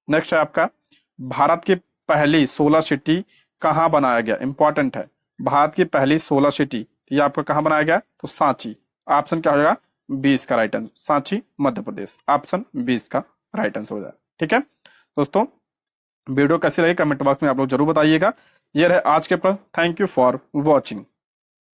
नेक्स्ट है आपका, भारत की पहली सोलर सिटी कहां बनाया गया? इंपॉर्टेंट है, भारत की पहली सोलर सिटी ये आपका कहां बनाया गया? तो सांची, ऑप्शन क्या हो जाएगा? 20 का right answer, Sanchi Madhya Pradesh, option 20 का राइट आंसर हो जाएगा। ठीक है दोस्तों, वीडियो कैसी लगी कमेंट बॉक्स में आप लोग जरूर बताइएगा। ये रहे आज के प्रश्न। Thank you for watching.